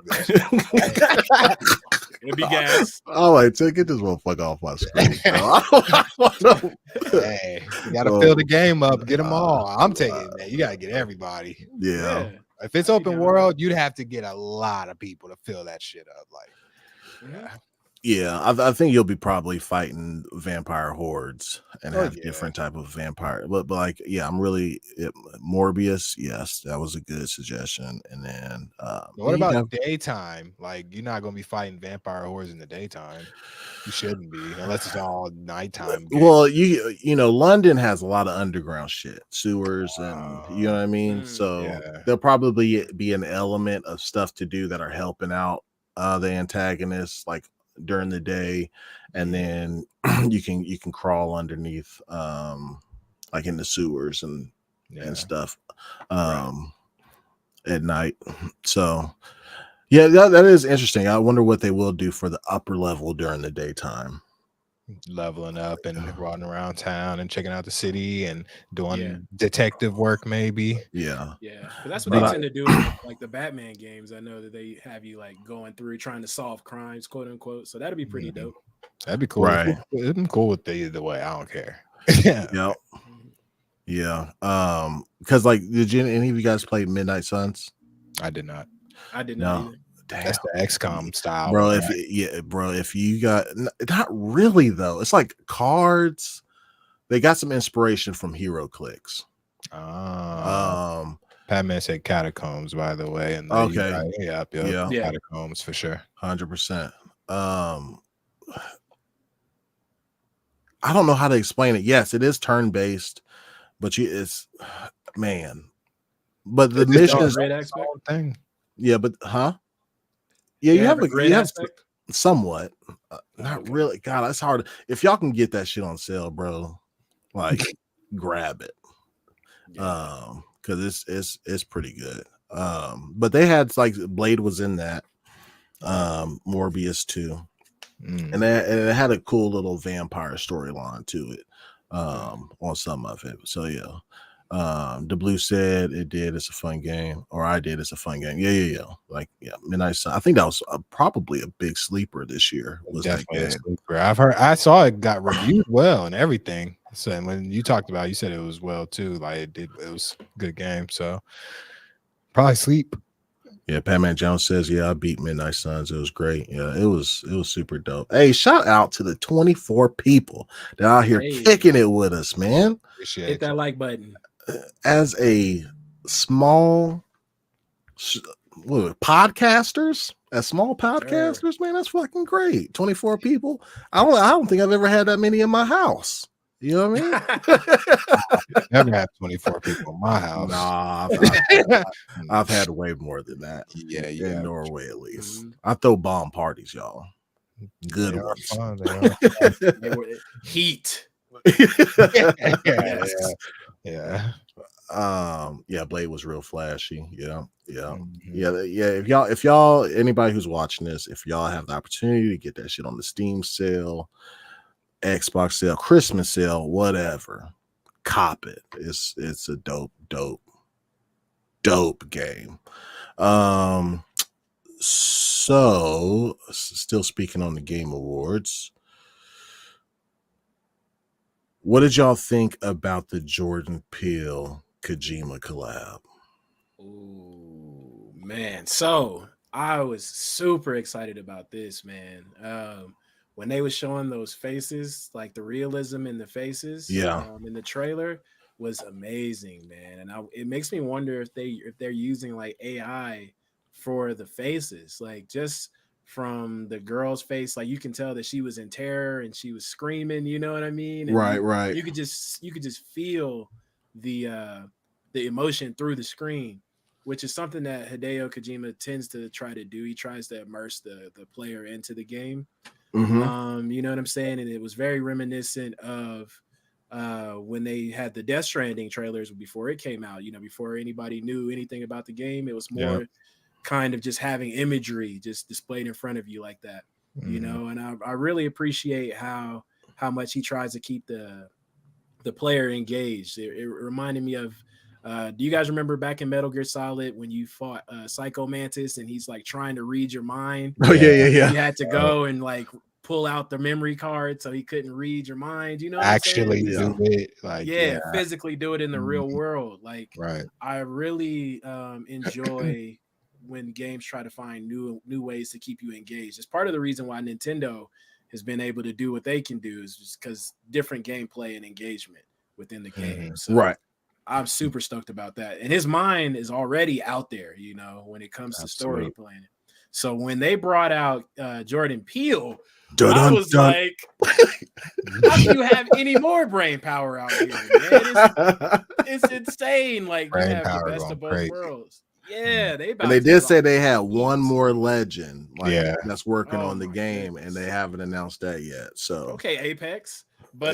It'll be gas. All right, so get this motherfucker off my screen. Hey, you gotta fill the game up. Get them all. I'm taking it, man. You gotta get everybody. Yeah. If it's open world, you'd have to get a lot of people to fill that shit up. Like, yeah, I think you'll be probably fighting vampire hordes and have different type of vampire. But like, yeah, I'm really Morbius. Yes, that was a good suggestion. And then what about daytime? Like, you're not gonna be fighting vampire hordes in the daytime. You shouldn't be, unless it's all nighttime. Well, you know, London has a lot of underground shit, sewers, and you know what I mean. So there'll probably be an element of stuff to do that are helping out the antagonists, like during the day, and then you can crawl underneath, like in the sewers and stuff, at night. So. Yeah, that is interesting. I wonder what they will do for the upper level during the daytime. Leveling up and running around town and checking out the city and doing detective work, maybe. Yeah. But that's what they tend to do in, like the Batman games. I know that they have you like going through trying to solve crimes, quote unquote. So that'd be pretty dope. That'd be cool. Right. It'd be cool with either way. I don't care. Yeah. Because like, did any of you guys play Midnight Suns? I did not. I did not. Damn. That's the XCOM style, bro. If you got not really though, it's like cards. They got some inspiration from Hero Clicks. Patman said Catacombs, by the way, and Catacombs for sure, 100%. I don't know how to explain it. Yes, it is turn based, but but the mission is thing. Yeah, but you have somewhat, not really. God, that's hard. If y'all can get that shit on sale, bro, like grab it, because it's pretty good. But they had like Blade was in that, Morbius too, and it had a cool little vampire storyline to it, on some of it. So yeah. The Blue said it did. It's a fun game, or I did. It's a fun game. Yeah. Like, Midnight Sun. I think that was probably a big sleeper this year. Was definitely a sleeper. I saw it got reviewed well and everything. So and when you talked about, it, you said it was well too. Like it was a good game. So probably sleep. Yeah, Patman Jones says, yeah, I beat Midnight Suns. It was great. Yeah, it was super dope. Hey, shout out to the 24 people that are out here kicking it with us, man. Appreciate Hit that like button. As a small podcasters, man, that's fucking great. 24 people. I don't think I've ever had that many in my house. You know what I mean? Never had 24 people in my house. Nah, I've had way more than that. Yeah, in Norway at least. I throw bomb parties, y'all. Good ones. Fun, they were heat. Yeah. Blade was real flashy. Yeah. If y'all anybody who's watching this, if y'all have the opportunity to get that shit on the Steam sale, Xbox sale, Christmas sale, whatever, cop it. It's a dope game. So still speaking on the Game Awards, what did y'all think about the Jordan Peele Kojima collab? Ooh, man. So I was super excited about this, man. When they was showing those faces, like the realism in the faces, in the trailer was amazing, man. And it makes me wonder if they're using like AI for the faces, like just from the girl's face, like you can tell that she was in terror and she was screaming, you know what I mean? And right. You could just feel the emotion through the screen, which is something that Hideo Kojima tends to try to do. He tries to immerse the player into the game. Mm-hmm. You know what I'm saying? And it was very reminiscent of when they had the Death Stranding trailers before it came out, before anybody knew anything about the game. It was more kind of just having imagery just displayed in front of you like that, and I really appreciate how much he tries to keep the player engaged. It reminded me of do you guys remember back in Metal Gear Solid when you fought Psycho Mantis and he's like trying to read your mind? Oh yeah. You had to go and like pull out the memory card so he couldn't read your mind. You know what actually I'm saying? do it, like physically do it in the real world. Like, right. I really enjoy when games try to find new ways to keep you engaged. It's part of the reason why Nintendo has been able to do what they can do, is just because different gameplay and engagement within the game. So right. I'm super stoked about that. And his mind is already out there, when it comes to story planning. So when they brought out Jordan Peele, I was like, how do you have any more brain power out here, man? It's insane. Like, brain you have the best of both worlds. Yeah, they did say they had one more legend, that's working on the game, and they haven't announced that yet. So okay, Apex, but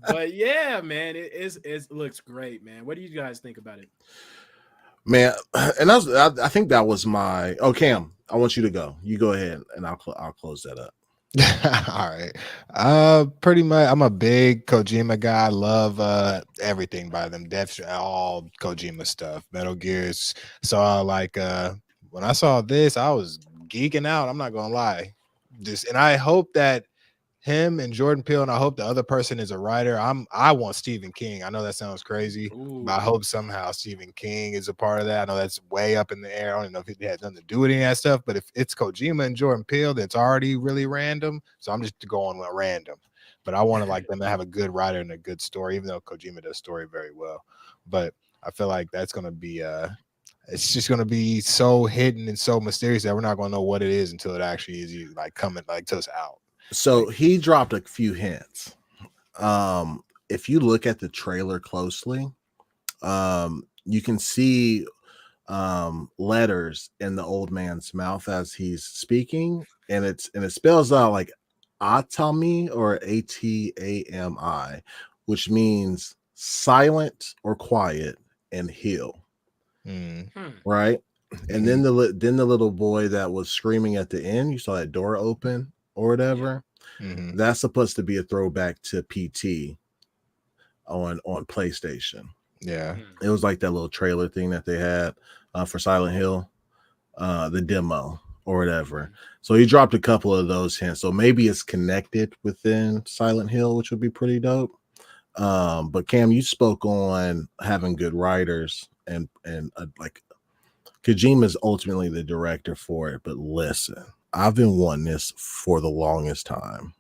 but yeah, man, it looks great, man. What do you guys think about it, man? And I think that was my Cam. I want you to go. You go ahead, and I'll close that up. All right. Pretty much I'm a big Kojima guy. I love everything by them. All Kojima stuff. Metal Gears. So like when I saw this, I was geeking out. I'm not gonna lie. And I hope that him and Jordan Peele, and I hope the other person is a writer. I want Stephen King. I know that sounds crazy, but I hope somehow Stephen King is a part of that. I know that's way up in the air. I don't even know if it had nothing to do with any of that stuff, but if it's Kojima and Jordan Peele, that's already really random. So I'm just going with random. But I want to like them to have a good writer and a good story, even though Kojima does story very well. But I feel like that's gonna be it's just gonna be so hidden and so mysterious that we're not gonna know what it is until it actually is like coming like to us out. So he dropped a few hints. If you look at the trailer closely, you can see letters in the old man's mouth as he's speaking, and it spells out like Atami or Atami, which means silent or quiet and heal. Right? And then the little boy that was screaming at the end, you saw that door open or whatever. That's supposed to be a throwback to PT on PlayStation. Yeah, it was like that little trailer thing that they had for Silent Hill, the demo or whatever. So he dropped a couple of those hints. So maybe it's connected within Silent Hill, which would be pretty dope. But Cam, you spoke on having good writers and like Kojima is ultimately the director for it. But listen, I've been wanting this for the longest time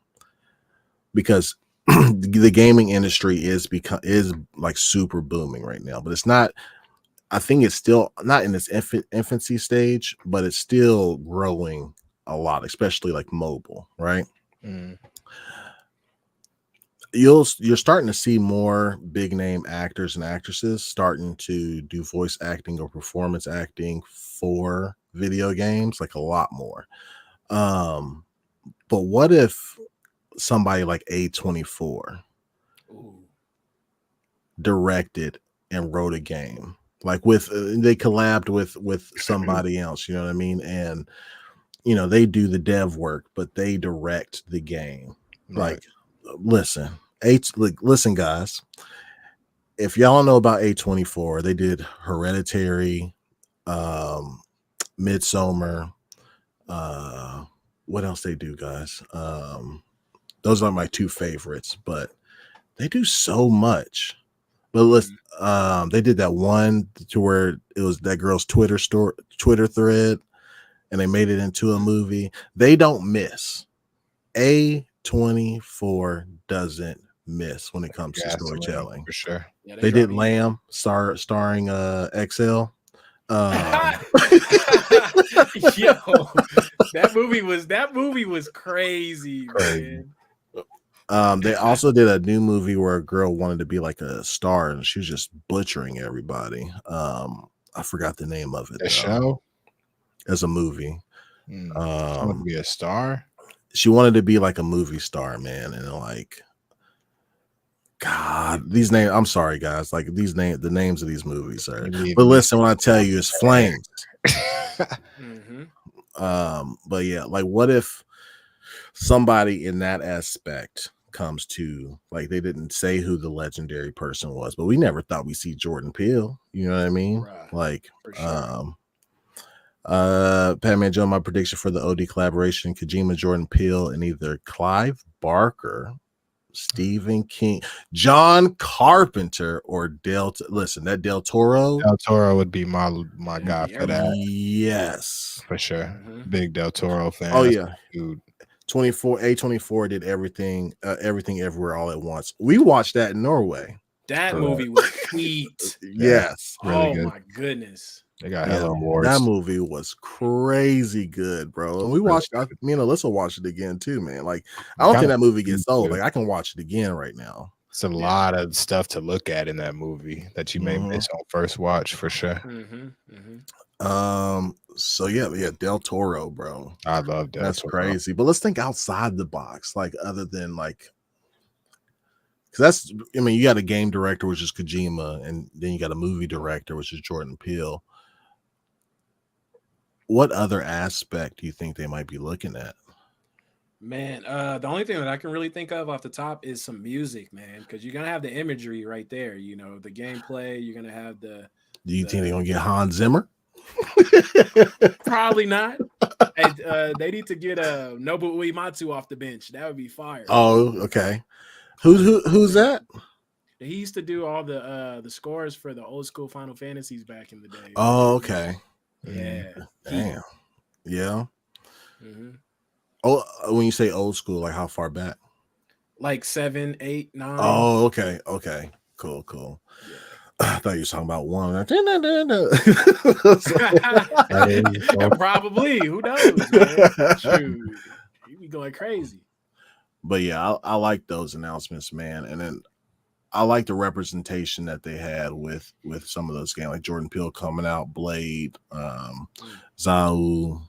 because the gaming industry is like super booming right now, but it's not. I think it's still not in its infancy stage, but it's still growing a lot, especially like mobile, right? You're starting to see more big name actors and actresses starting to do voice acting or performance acting for video games, like a lot more. But what if somebody like A24 directed and wrote a game? Like they collabed with somebody else, you know what I mean? And you know, they do the dev work, but they direct the game. Right. Like, listen, guys. If y'all know about A24, they did Hereditary, Midsommar. What else they do, guys? Those are my two favorites, but they do so much. But listen, they did that one to where it was that girl's Twitter thread, and they made it into a movie. They don't miss. A24 doesn't miss when it comes to storytelling. For sure. Yeah, They did Lamb, starring XL. Yo, that movie was crazy, man. They also did a new movie where a girl wanted to be like a star and she was just butchering everybody. I forgot the name of it. The show as a movie. She wanted to be a star. She wanted to be like a movie star, man, and like, God, these names. I'm sorry, guys. Like the names of these movies are. But listen, when I tell you, it's flames. But yeah, like, what if somebody in that aspect comes to, like, they didn't say who the legendary person was, but we never thought we'd see Jordan Peele. You know what I mean? Right. Like, For sure. Patman Joe, my prediction for the OD collaboration: Kojima, Jordan Peele, and either Clive Barker, Stephen King, John Carpenter, or Del Toro. Del Toro would be my guy for that. Yes, for sure. Big Del Toro fan. Oh yeah, dude. A24 did everything everywhere all at once. We watched that in Norway. That movie was heat. Yes. Really good. My goodness. They got hella awards. That movie was crazy good, bro. And we watched, me and Alyssa watched it again too, man. Like, I don't think that movie gets old. Like, I can watch it again right now. It's a lot of stuff to look at in that movie that you may miss on first watch for sure. So yeah, Del Toro, bro. I love Del Toro. That's crazy. But let's think outside the box, like, other than like, because you got a game director, which is Kojima, and then you got a movie director, which is Jordan Peele. What other aspect do you think they might be looking at? Man, the only thing that I can really think of off the top is some music, man, because you're gonna have the imagery right there. You know, the gameplay. You're gonna have the. Do you think they're gonna get Hans Zimmer? Probably not. They need to get Nobuo Uematsu off the bench. That would be fire. Oh, okay. Who's that? He used to do all the scores for the old school Final Fantasies back in the day. Oh, okay. Yeah. Damn. Yeah. Oh, when you say old school, like how far back? Like 7, 8, 9. Oh, okay. Okay. Cool. Yeah. I thought you were talking about one. Probably. Who knows, man? Shoot. You be going crazy. But yeah, I like those announcements, man. And then I like the representation that they had with some of those games, like Jordan Peele coming out, Blade, Zau.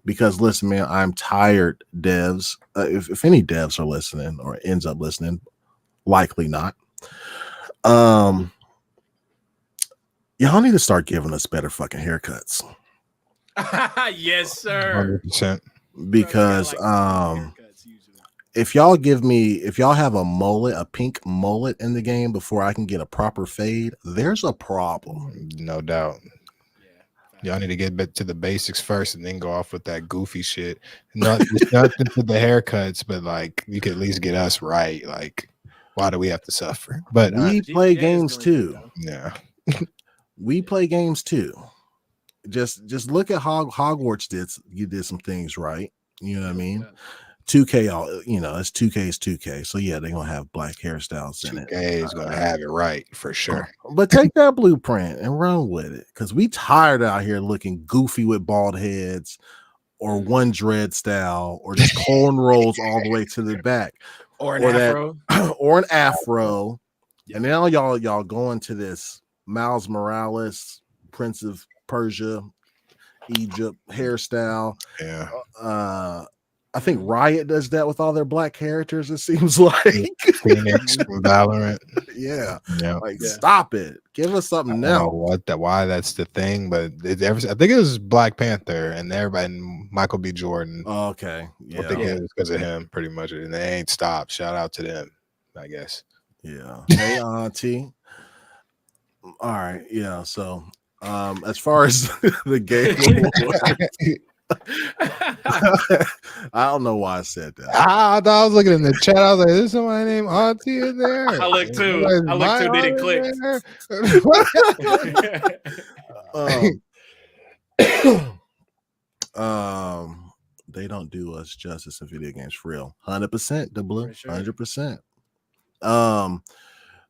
Because listen, man, I'm tired, devs. If any devs are listening or ends up listening, likely not. Y'all need to start giving us better fucking haircuts. Yes, sir. 100%. Because if y'all have a pink mullet in the game before I can get a proper fade, there's a problem. No doubt. Y'all need to get back to the basics first and then go off with that goofy shit. Nothing to the haircuts, but like you could at least get us right. Like, why do we have to suffer? But we play TGA is games doing good, too. though. yeah, We play games too. Just look at Hogwarts did some things right. You know what I mean? Yeah. 2K, it's 2K's 2K. So yeah, they're gonna have black hairstyles in it. 2K is gonna have it right for sure. But take that blueprint and run with it, because we tired out here looking goofy with bald heads, or one dread style, or just cornrows all the way to the back, Or an or afro. or an afro. Yeah. And now y'all going to this Miles Morales, Prince of Persia, Egypt hairstyle. Yeah, I think Riot does that with all their black characters, it seems like. Phoenix from Valorant. Yeah. Yeah. Like, Yeah. stop it. Give us I something don't know else. why that's the thing, but I think it was Black Panther and everybody and Michael B. Jordan. Okay. I think Yeah. it was because of him, pretty much, and they ain't stopped. Shout out to them, I guess. Yeah. Hey, T. All right. Yeah. So, as far as the game awards, I don't know why I said that. I thought I was looking in the chat. I was like, "There's somebody named Auntie in there." I looked too. Somebody's I looked too, my then it um, they don't do us justice in video games for real. 100%, the blue, For sure. 100%.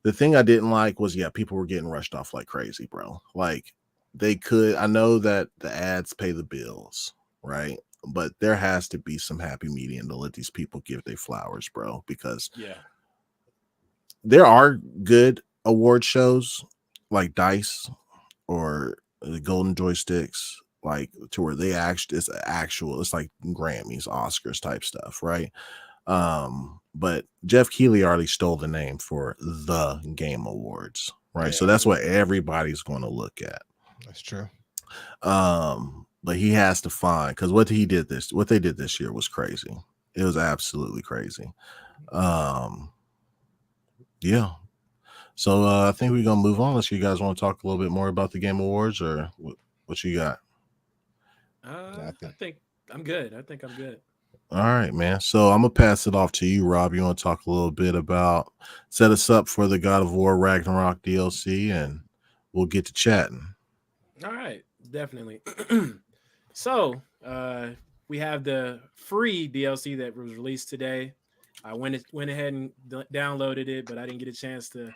The thing I didn't like was, people were getting rushed off like crazy, bro. Like, I know that the ads pay the bills, right? But there has to be some happy medium to let these people give their flowers, bro, because Yeah. there are good award shows like DICE or the Golden Joysticks, like, to where they it's like Grammys, Oscars type stuff, right? But Jeff Keighley already stole the name for the Game Awards, right? Yeah. So that's what everybody's going to look at. That's true. But he has to find, because what they did this year was crazy. It was absolutely crazy. Yeah. So I think we're gonna move on. Unless you guys want to talk a little bit more about the Game Awards, or what you got. I think I'm good. All right, man. So I'm gonna pass it off to you, Rob. You want to talk a little bit about, set us up for the God of War Ragnarok DLC, and we'll get to chatting. All right, definitely. So we have the free DLC that was released today. I went ahead and downloaded it, but I didn't get a chance to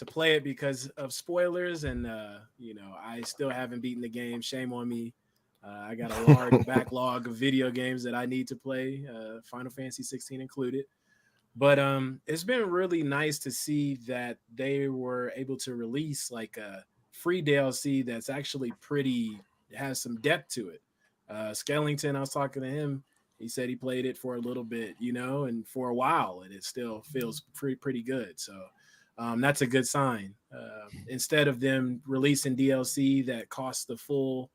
play it because of spoilers, and I still haven't beaten the game. Shame on me. I got a large backlog of video games that I need to play, Final Fantasy 16 included. But it's been really nice to see that they were able to release like a free DLC that's actually has some depth to it. Skellington, I was talking to him. He said he played it for a little bit, and for a while, and it still feels pretty good. So that's a good sign. Instead of them releasing DLC that costs the full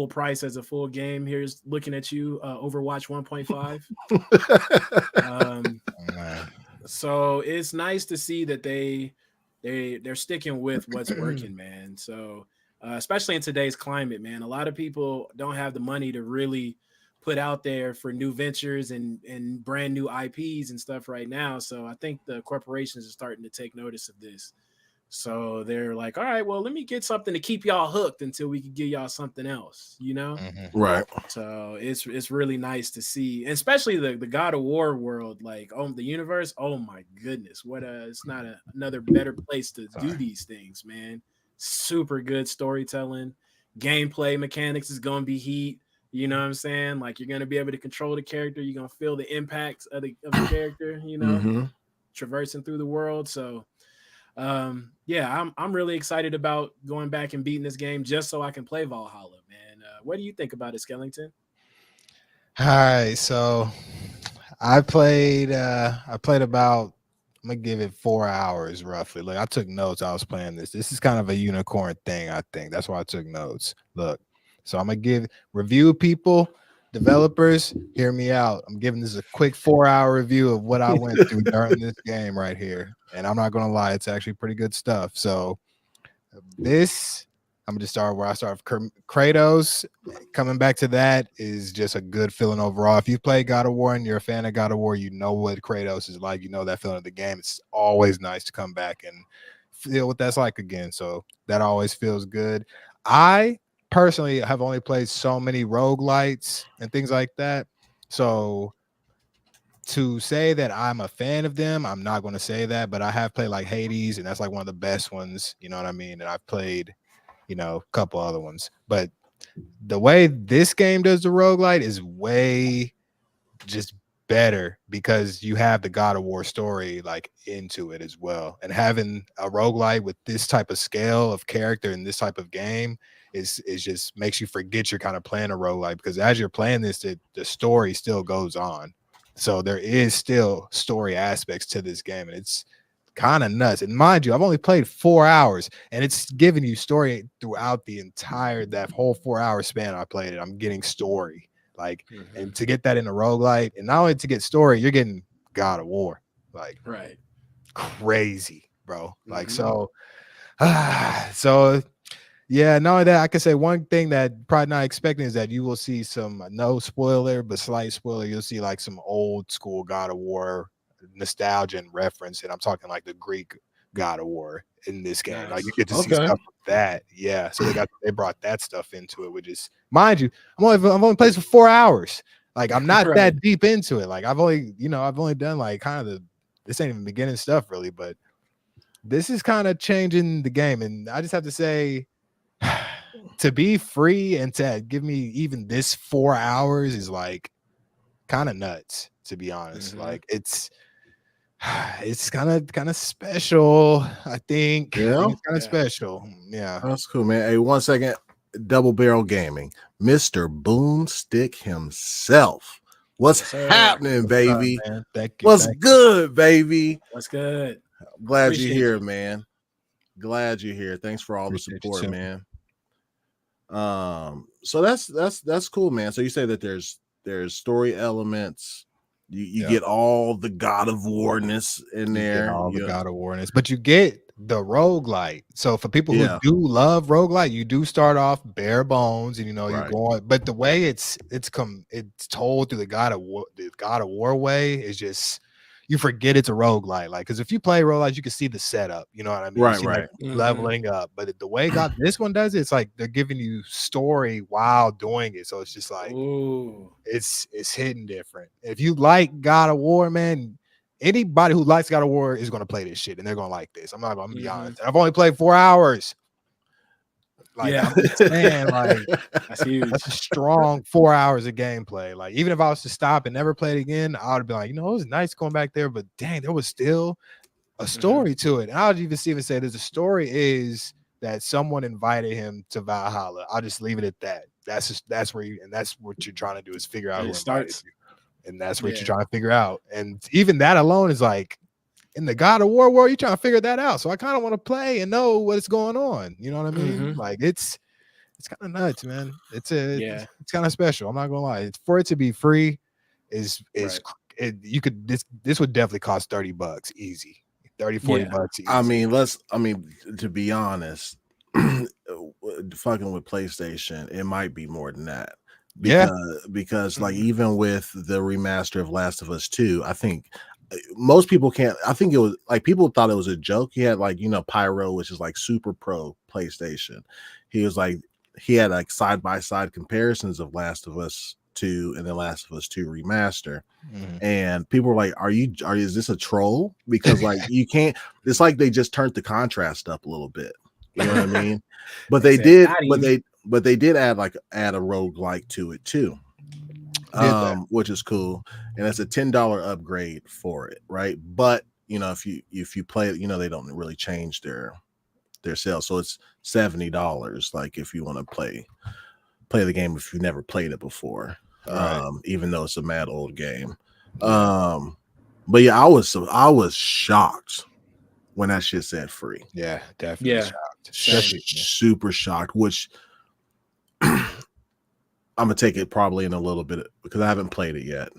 price as a full game, here's looking at you, Overwatch 1.5. So it's nice to see that they're sticking with what's working, man. So especially in today's climate, man, a lot of people don't have the money to really put out there for new ventures and brand new IPs and stuff right now. So I think the corporations are starting to take notice of this. So they're like, all right, well, let me get something to keep y'all hooked until we can give y'all something else, Mm-hmm. Right. So it's really nice to see, and especially the God of War world, like, the universe. Oh my goodness, it's not another better place to do these things, man. Super good storytelling, gameplay mechanics is gonna be heat. You know what I'm saying? Like, you're gonna be able to control the character. You're gonna feel the impact of the character. Traversing through the world. So. I'm really excited about going back and beating this game just so I can play Valhalla, man. What do you think about it, Skellington? All right, so I played about, I'm gonna give it 4 hours roughly. Like, I took notes. I was playing this. This is kind of a unicorn thing, I think. That's why I took notes. Look, so I'm gonna review people, developers, hear me out. I'm giving this a quick 4-hour review of what I went through during this game right here. And I'm not gonna lie, it's actually pretty good stuff. So this I'm gonna just start where I start. Kratos, coming back to that is just a good feeling overall. If you play God of War and you're a fan of God of War, you know what Kratos is like. You know that feeling of the game. It's always nice to come back and feel what that's like again. So that always feels good. I personally have only played so many roguelites and things like that. So to say that I'm a fan of them, I'm not going to say that, but I have played like Hades, and that's like one of the best ones. You know what I mean? And I've played, a couple other ones. But the way this game does the roguelite is way just better because you have the God of War story like into it as well. And having a roguelite with this type of scale of character in this type of game is just makes you forget you're kind of playing a roguelite, because as you're playing this, the story still goes on. So there is still story aspects to this game, and it's kind of nuts. And mind you, I've only played 4 hours, and it's giving you story throughout that whole 4 hour span I played it. I'm getting story, like, and to get that in a roguelite, and not only to get story, you're getting God of War, like, right, crazy, bro. Like, so yeah, not only that, I can say one thing that probably not expecting is that you will see some, no spoiler, but slight spoiler, you'll see like some old school God of War nostalgia and reference, and I'm talking like the Greek God of War in this game. Nice. Like you get to see Okay. stuff like that. Yeah. So they brought that stuff into it, which is, mind you, I've only played for 4 hours. Like I'm not Right. that deep into it. Like I've only done like kind of this ain't even beginning stuff really, but this is kind of changing the game. And I just have to say, to be free and to give me even this 4 hours is like kind of nuts, to be honest. Like it's kind of special, I think. Yeah. It's kind of special. Yeah. That's cool, man. Hey, 1 second. Double Barrel Gaming, Mr. Boomstick himself. What's Yes, sir. happening, baby? Man, thank you. What's good, baby? What's good? Glad Appreciate you're here, you. man. Glad you're here. Thanks for all Appreciate the you support, too. man. So that's cool, man. So you say that there's story elements. You get all the God of Warness in there. Get all the God of Warness, but you get the roguelite. So for people who do love roguelite, you do start off bare bones, and you're going, but the way it's told through the God of War way is just, you forget it's a roguelite. Like, because if you play roguelite, you can see the setup, you know what I mean? Right, like, leveling up. But the way this one does it, it's like they're giving you story while doing it. So it's just like, it's hitting different. If you like God of War, man, anybody who likes God of War is going to play this shit, and they're going to like this. I'm gonna be honest. I've only played 4 hours. Like, I'm just saying, like, that's huge. That's a strong 4 hours of gameplay. Like, even if I was to stop and never play it again, I would be like, it was nice going back there, but dang, there was still a story to it. And I would even say there's a story is that someone invited him to Valhalla. I'll just leave it at that. That's where that's what you're trying to do, is figure out who invited you. And that's what you're trying to figure out. And even that alone is like, in the God of War world, you're trying to figure that out. So I kind of want to play and know what's going on. You know what I mean? Like, it's kind of nuts, man. It's kind of special. I'm not gonna lie. For it to be free this would definitely cost $30 easy. 30, 40 bucks easy. I mean, to be honest, fucking with PlayStation, it might be more than that. Because like, even with the remaster of Last of Us 2, I think most people can't. I think it was like, people thought it was a joke. He had like, Pyro, which is like super pro PlayStation. He had like side-by-side comparisons of Last of Us 2 and then Last of Us 2 remaster. And people were like, is this a troll? Because like, you can't, it's like they just turned the contrast up a little bit. You know what I mean? But they did add a roguelike to it too. Which is cool. And it's a $10 upgrade for it, right? But if you play it, they don't really change their sales. So it's $70, like, if you want to play the game if you've never played it before. Even though it's a mad old game. But yeah, I was shocked when that shit said free. Yeah, definitely shocked. Super shocked, which I'm gonna take it probably in a little bit, because I haven't played it yet.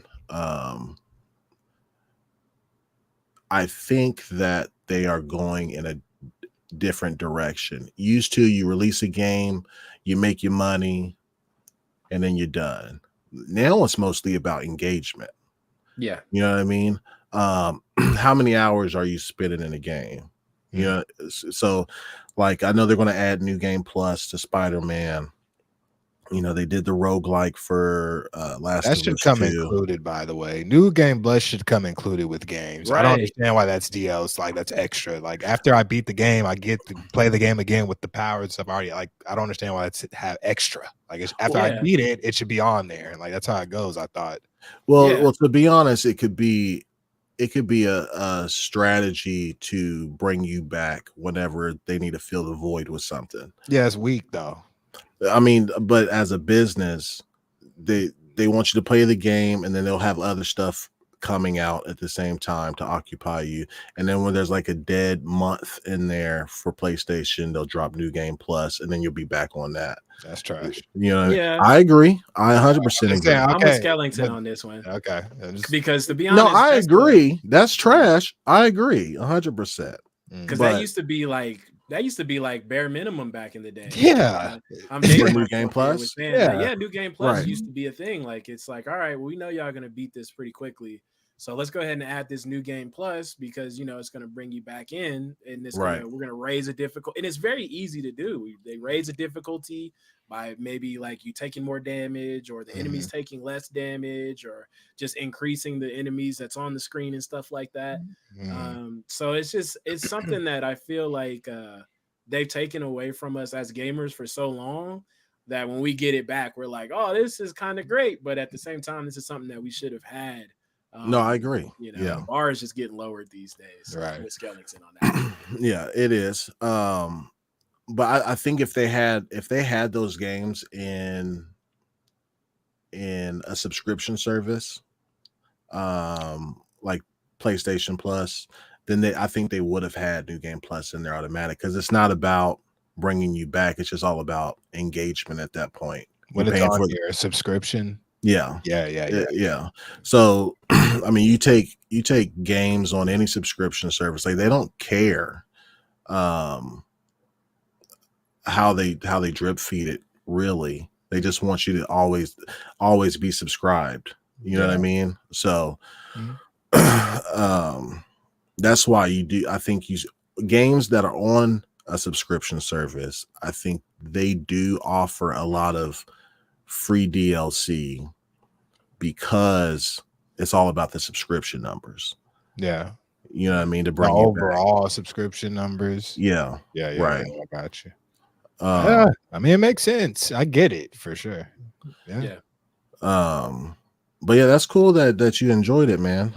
I think that they are going in different direction. Used to, you release a game, you make your money, and then you're done. Now it's mostly about engagement. Yeah. You know what I mean? How many hours are you spending in a game? You know, so like I know they're going to add New Game Plus to Spider-Man. You know, they did the roguelike for Last That of should Us come 2. included, by the way. New Game Plus should come included with games. I don't Right. understand why that's DLC. Like that's extra. Like after I beat the game, I get to play the game again with the power and stuff already. Like I don't understand why it's have extra. Like it's, after I Yeah. beat it, it should be on there. And like that's how it goes. I thought. Well, Yeah. well, to be honest, it could be a strategy to bring you back whenever they need to fill the void with something. Yeah, it's weak though. I mean, but as a business, they want you to play the game, and then they'll have other stuff coming out at the same time to occupy you. And then when there's like a dead month in there for PlayStation, they'll drop New Game Plus, and then you'll be back on that. That's trash. You know, Yeah. I agree. I 100% agree. saying, I'm okay, with Skellington but- on this one Okay. Just- because to be No, honest, I that's agree. That's trash. I agree 100%. because But- that used to be like bare minimum back in the day. Yeah. I'm For dating New my Game girlfriend Plus? was saying that, Yeah. yeah, New Game Plus Right. used to be a thing. Like it's like, all right, well, we know y'all gonna beat this pretty quickly, so let's go ahead and add this New Game Plus because it's gonna bring you back in, and Right. we're gonna raise a difficult, and it's very easy to do. They raise a difficulty by maybe like you taking more damage, or the enemies taking less damage, or just increasing the enemies that's on the screen and stuff like that. So it's something that I feel like they've taken away from us as gamers for so long that when we get it back, we're like, oh, this is kind of great. But at the same time, this is something that we should have had. No, I agree. The Yeah. bar is just getting lowered these days. Right. With Skellington on that. Yeah, it is. But I think if they had those games in a subscription service, like PlayStation Plus, then I think they would have had New Game Plus in there automatic, because it's not about bringing you back. It's just all about engagement at that point. When You're it's paying on for your subscription. yeah. Yeah. So I mean, you take games on any subscription service, like they don't care how they drip feed it, really. They just want you to always be subscribed. You know what I mean? So that's why you do. I think games that are on a subscription service, I think they do offer a lot of free DLC because it's all about the subscription numbers. Yeah. You know what I mean? To The bring you back. overall subscription numbers. Yeah. Right. I got you. Yeah. I mean, it makes sense. I get it for sure. Yeah. But yeah, that's cool that you enjoyed it, man.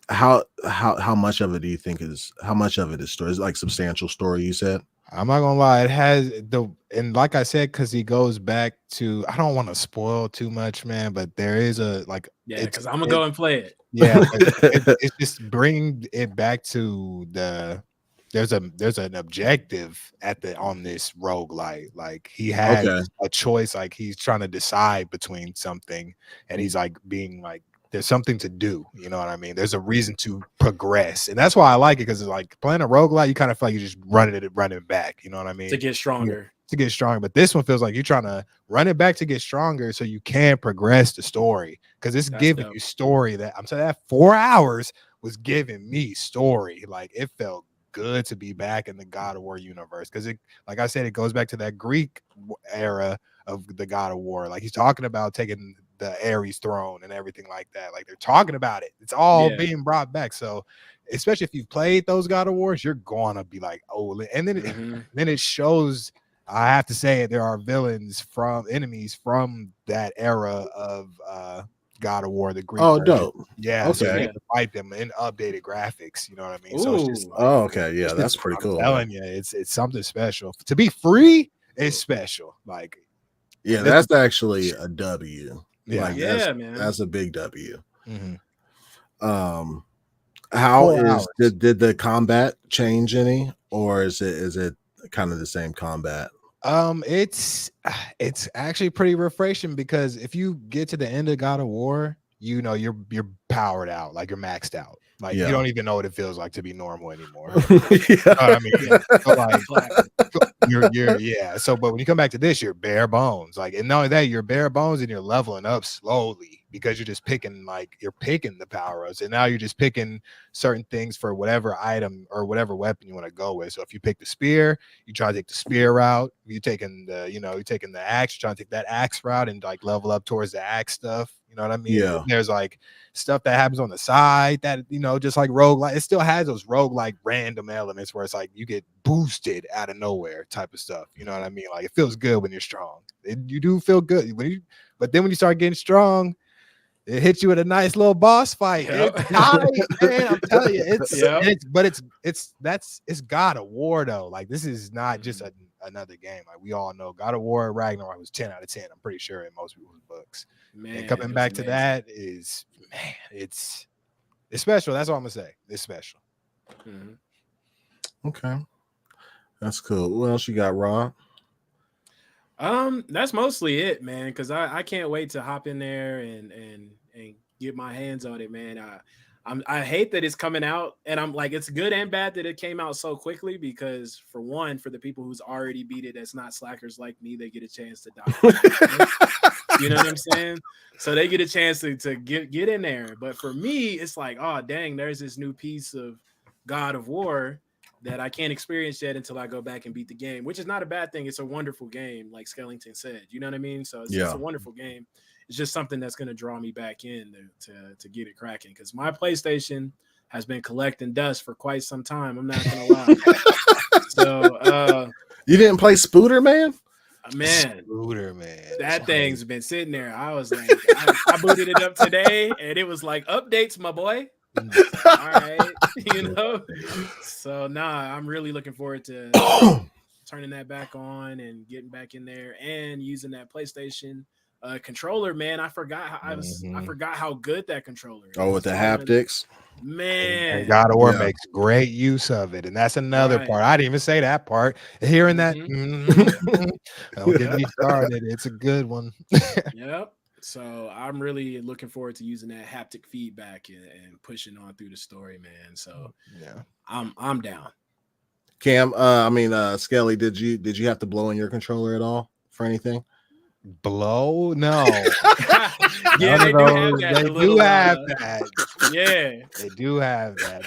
How much of it do you think is story? Is it like substantial story, you said? I'm not gonna lie, it has and like I said, because he goes back to, I don't want to spoil too much, man, but there is because I'm gonna go and play it. Yeah, it's just bringing it back to there's an objective on this roguelite. Like he has a choice, like he's trying to decide between something, and he's like being like, there's something to do, you know what I mean? There's a reason to progress, and that's why I like it, because it's like playing a roguelite, you kind of feel like you're just running it back, you know what I mean? To get stronger. To get stronger. But this one feels like you're trying to run it back to get stronger so you can progress the story, because it's giving you story. That I'm saying, that 4 hours was giving me story. Like it felt good to be back in the God of War universe, because it, like I said, it goes back to that Greek era of the God of War. Like he's talking about taking the Ares throne and everything like that. Like they're talking about it. It's all being brought back. So especially if you've played those God of Wars, you're gonna be like, oh, and then then it shows. I have to say, there are enemies from that era of God of War, the Greek. Oh, version. dope. Yeah, Okay. so you can fight them in updated graphics. You know what I mean? Ooh. So it's just like, Oh, okay. Yeah, that's pretty cool. I'm telling you, it's something special. To be free is special. Like, yeah, that's actually a W. Yeah. Like, man. That's a big W. mhm. How did the combat change any, or is it kind of the same combat? It's actually pretty refreshing, because if you get to the end of God of War, you know you're powered out, like you're maxed out. Like Yeah. you don't even know what it feels like to be normal anymore. Yeah. I mean, so like Classic. you're yeah. So, but when you come back to this, you're bare bones. Like, and not only that, you're bare bones, and you're leveling up slowly because you're just picking the power ups, and now you're just picking certain things for whatever item or whatever weapon you want to go with. So if you pick the spear, you try to take the spear route. If you're taking the axe, you're trying to take that axe route and like level up towards the axe stuff. You know what I mean? Yeah. There's like stuff that happens on the side that, you know, just like roguelike, it still has those roguelike random elements where it's like you get boosted out of nowhere type of stuff. You know what I mean? Like it feels good when you're strong. You do feel good but then when you start getting strong, it hits you with a nice little boss fight. Yep. It's tight, man. I'm telling you, Yep. it's God of War though. Like this is not just another game. Like we all know, God of War Ragnarok was 10 out of 10. I'm pretty sure in most people's books. Man, And coming back to that is, man, it's special. That's all I'm gonna say. It's special. Mm-hmm. Okay, that's cool. What else you got, Rob? That's mostly it, man. Because I can't wait to hop in there and get my hands on it, man. I hate that it's coming out, and I'm like, it's good and bad that it came out so quickly because for one, for the people who's already beat it, that's not slackers like me, they get a chance to die. You know what I'm saying? So they get a chance to get in there. But for me, it's like, oh dang, there's this new piece of God of War that I can't experience yet until I go back and beat the game, which is not a bad thing. It's a wonderful game, like Skellington said. You know what I mean? So it's a wonderful game. It's just something that's going to draw me back in to get it cracking because my PlayStation has been collecting dust for quite some time. I'm not going to lie. So you didn't play Spooter, man? Man, Spooter, man. That thing's been sitting there. I was like, I booted it up today, and it was like updates, my boy. All right, you know. So I'm really looking forward to turning that back on and getting back in there and using that PlayStation controller. Man, I forgot I forgot how good that controller is. Oh, with the haptics. Man, and God of War makes great use of it, and that's another part. I didn't even say that part. Hearing that, don't get me started. It's a good one. Yep. So I'm really looking forward to using that haptic feedback and pushing on through the story, man. So yeah, I'm down. Cam, Skelly, did you have to blow in your controller at all for anything? Blow? No. Yeah, they do have that. Yeah, they do have that.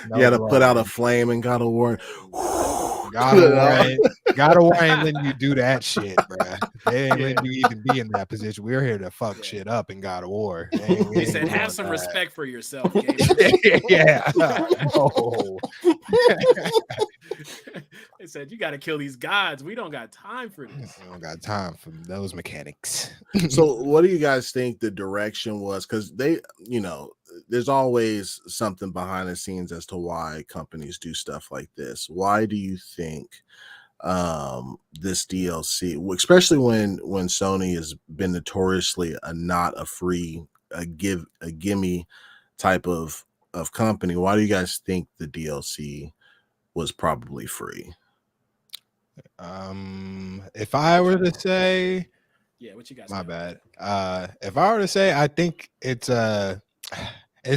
No, you had to put out a flame and God of War. God of War ain't letting you do that shit, bruh. They ain't letting you even be in that position. We're here to fuck shit up in God of War. They said have some respect for yourself. Yeah. No. They said you got to kill these gods. We don't got time for this. We don't got time for those mechanics. So what do you guys think the direction was? Because they, there's always something behind the scenes as to why companies do stuff like this. Why do you think this DLC, especially when Sony has been notoriously a gimme type of company, why do you guys think the DLC was probably free? If I were to say, what you guys? My bad. If I were to say, I think it's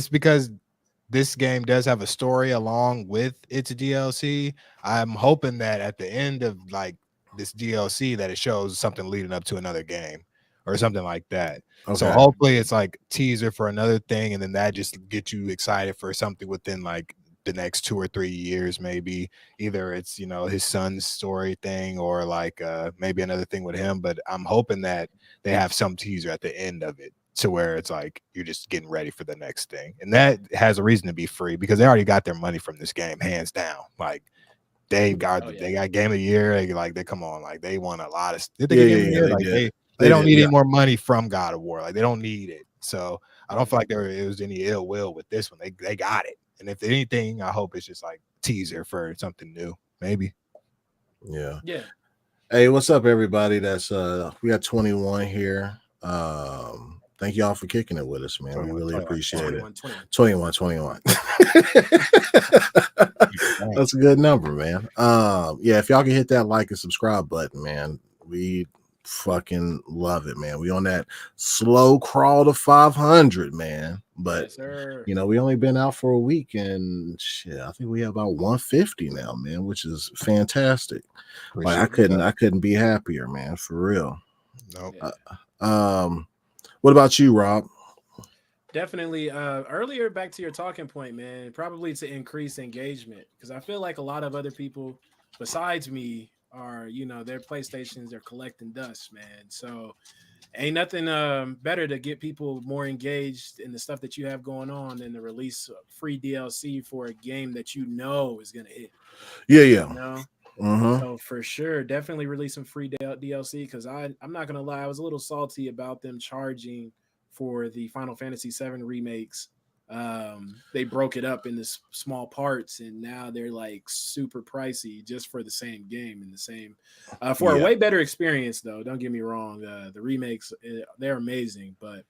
because this game does have a story along with its DLC. I'm hoping that at the end of like this DLC that it shows something leading up to another game or something like that. Okay. So hopefully it's like teaser for another thing, and then that just gets you excited for something within like the next 2 or 3 years, maybe. Either it's his son's story thing or like maybe another thing with him. But I'm hoping that they have some teaser at the end of it to where it's like you're just getting ready for the next thing, and that has a reason to be free because they already got their money from this game, hands down. Like they got Game of the Year. They come on, like they won a lot of. They don't need any more money from God of War. Like they don't need it. So I don't feel like there was any ill will with this one. They got it. And if anything, I hope it's just like teaser for something new, maybe. Yeah. Yeah. Hey, what's up, everybody? That's we got 21 here. Thank y'all for kicking it with us, man. We really appreciate it. 21. That's a good number, man. If y'all can hit that like and subscribe button, man, we fucking love it, man. We on that slow crawl to 500, man. But Yes, sir. you know, we only been out for a week, and shit, I think we have about 150 now, man, which is fantastic. Like I couldn't be happier, man, for real. Nope. What about you, Rob? Definitely. Earlier, back to your talking point, man, probably to increase engagement, because I feel like a lot of other people besides me are, you know, their PlayStations, they're collecting dust, man. So ain't nothing better to get people more engaged in the stuff that you have going on than to release free DLC for a game that you know is gonna hit. Yeah. You know? Mm-hmm. So for sure, definitely release some free DLC, because I'm not gonna lie, I was a little salty about them charging for the Final Fantasy VII remakes. They broke it up into small parts, and now they're like super pricey just for the same game and the same for a way better experience, though. Don't get me wrong, the remakes, they're amazing, but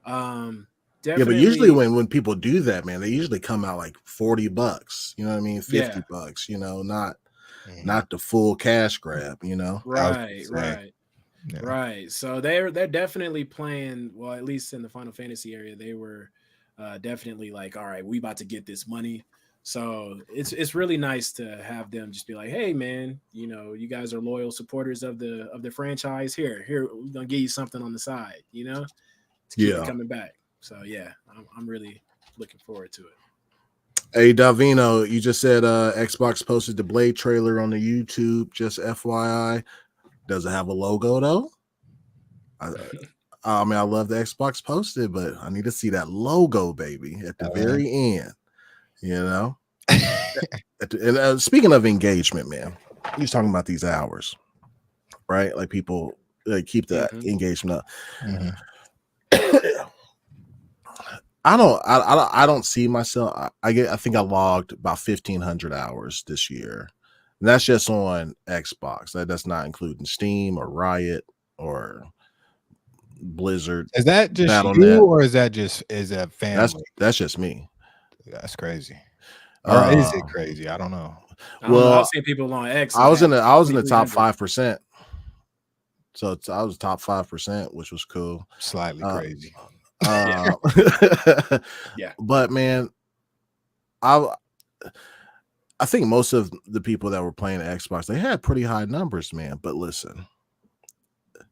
definitely. Yeah, but usually when people do that, man, they usually come out like $40. You know what I mean? $50. You know, not the full cash grab. You know, right. Yeah. Right. So they're definitely playing, well, at least in the Final Fantasy area, they were definitely like, all right, we about to get this money. So it's really nice to have them just be like, hey man, you know, you guys are loyal supporters of the franchise. Here, we're gonna give you something on the side, you know, to keep it coming back. So yeah, I'm really looking forward to it. Hey Davino, you just said Xbox posted the Blade trailer on the YouTube. Just FYI. Does it have a logo though? I mean, I love the Xbox posted, but I need to see that logo, baby, at the very end. You know. And speaking of engagement, man, you're talking about these hours, right? Like people keep the engagement up. I don't see myself. I think I logged about 1,500 hours this year. And that's just on Xbox. That's not including Steam or Riot or Blizzard. Is that just you, or is that family? That's just me. That's crazy. Or is it crazy? I don't know. I've seen people on X. I was in the top 5%. So I was top 5%, which was cool. Slightly crazy. Yeah. But man, I think most of the people that were playing Xbox, they had pretty high numbers, man. But listen,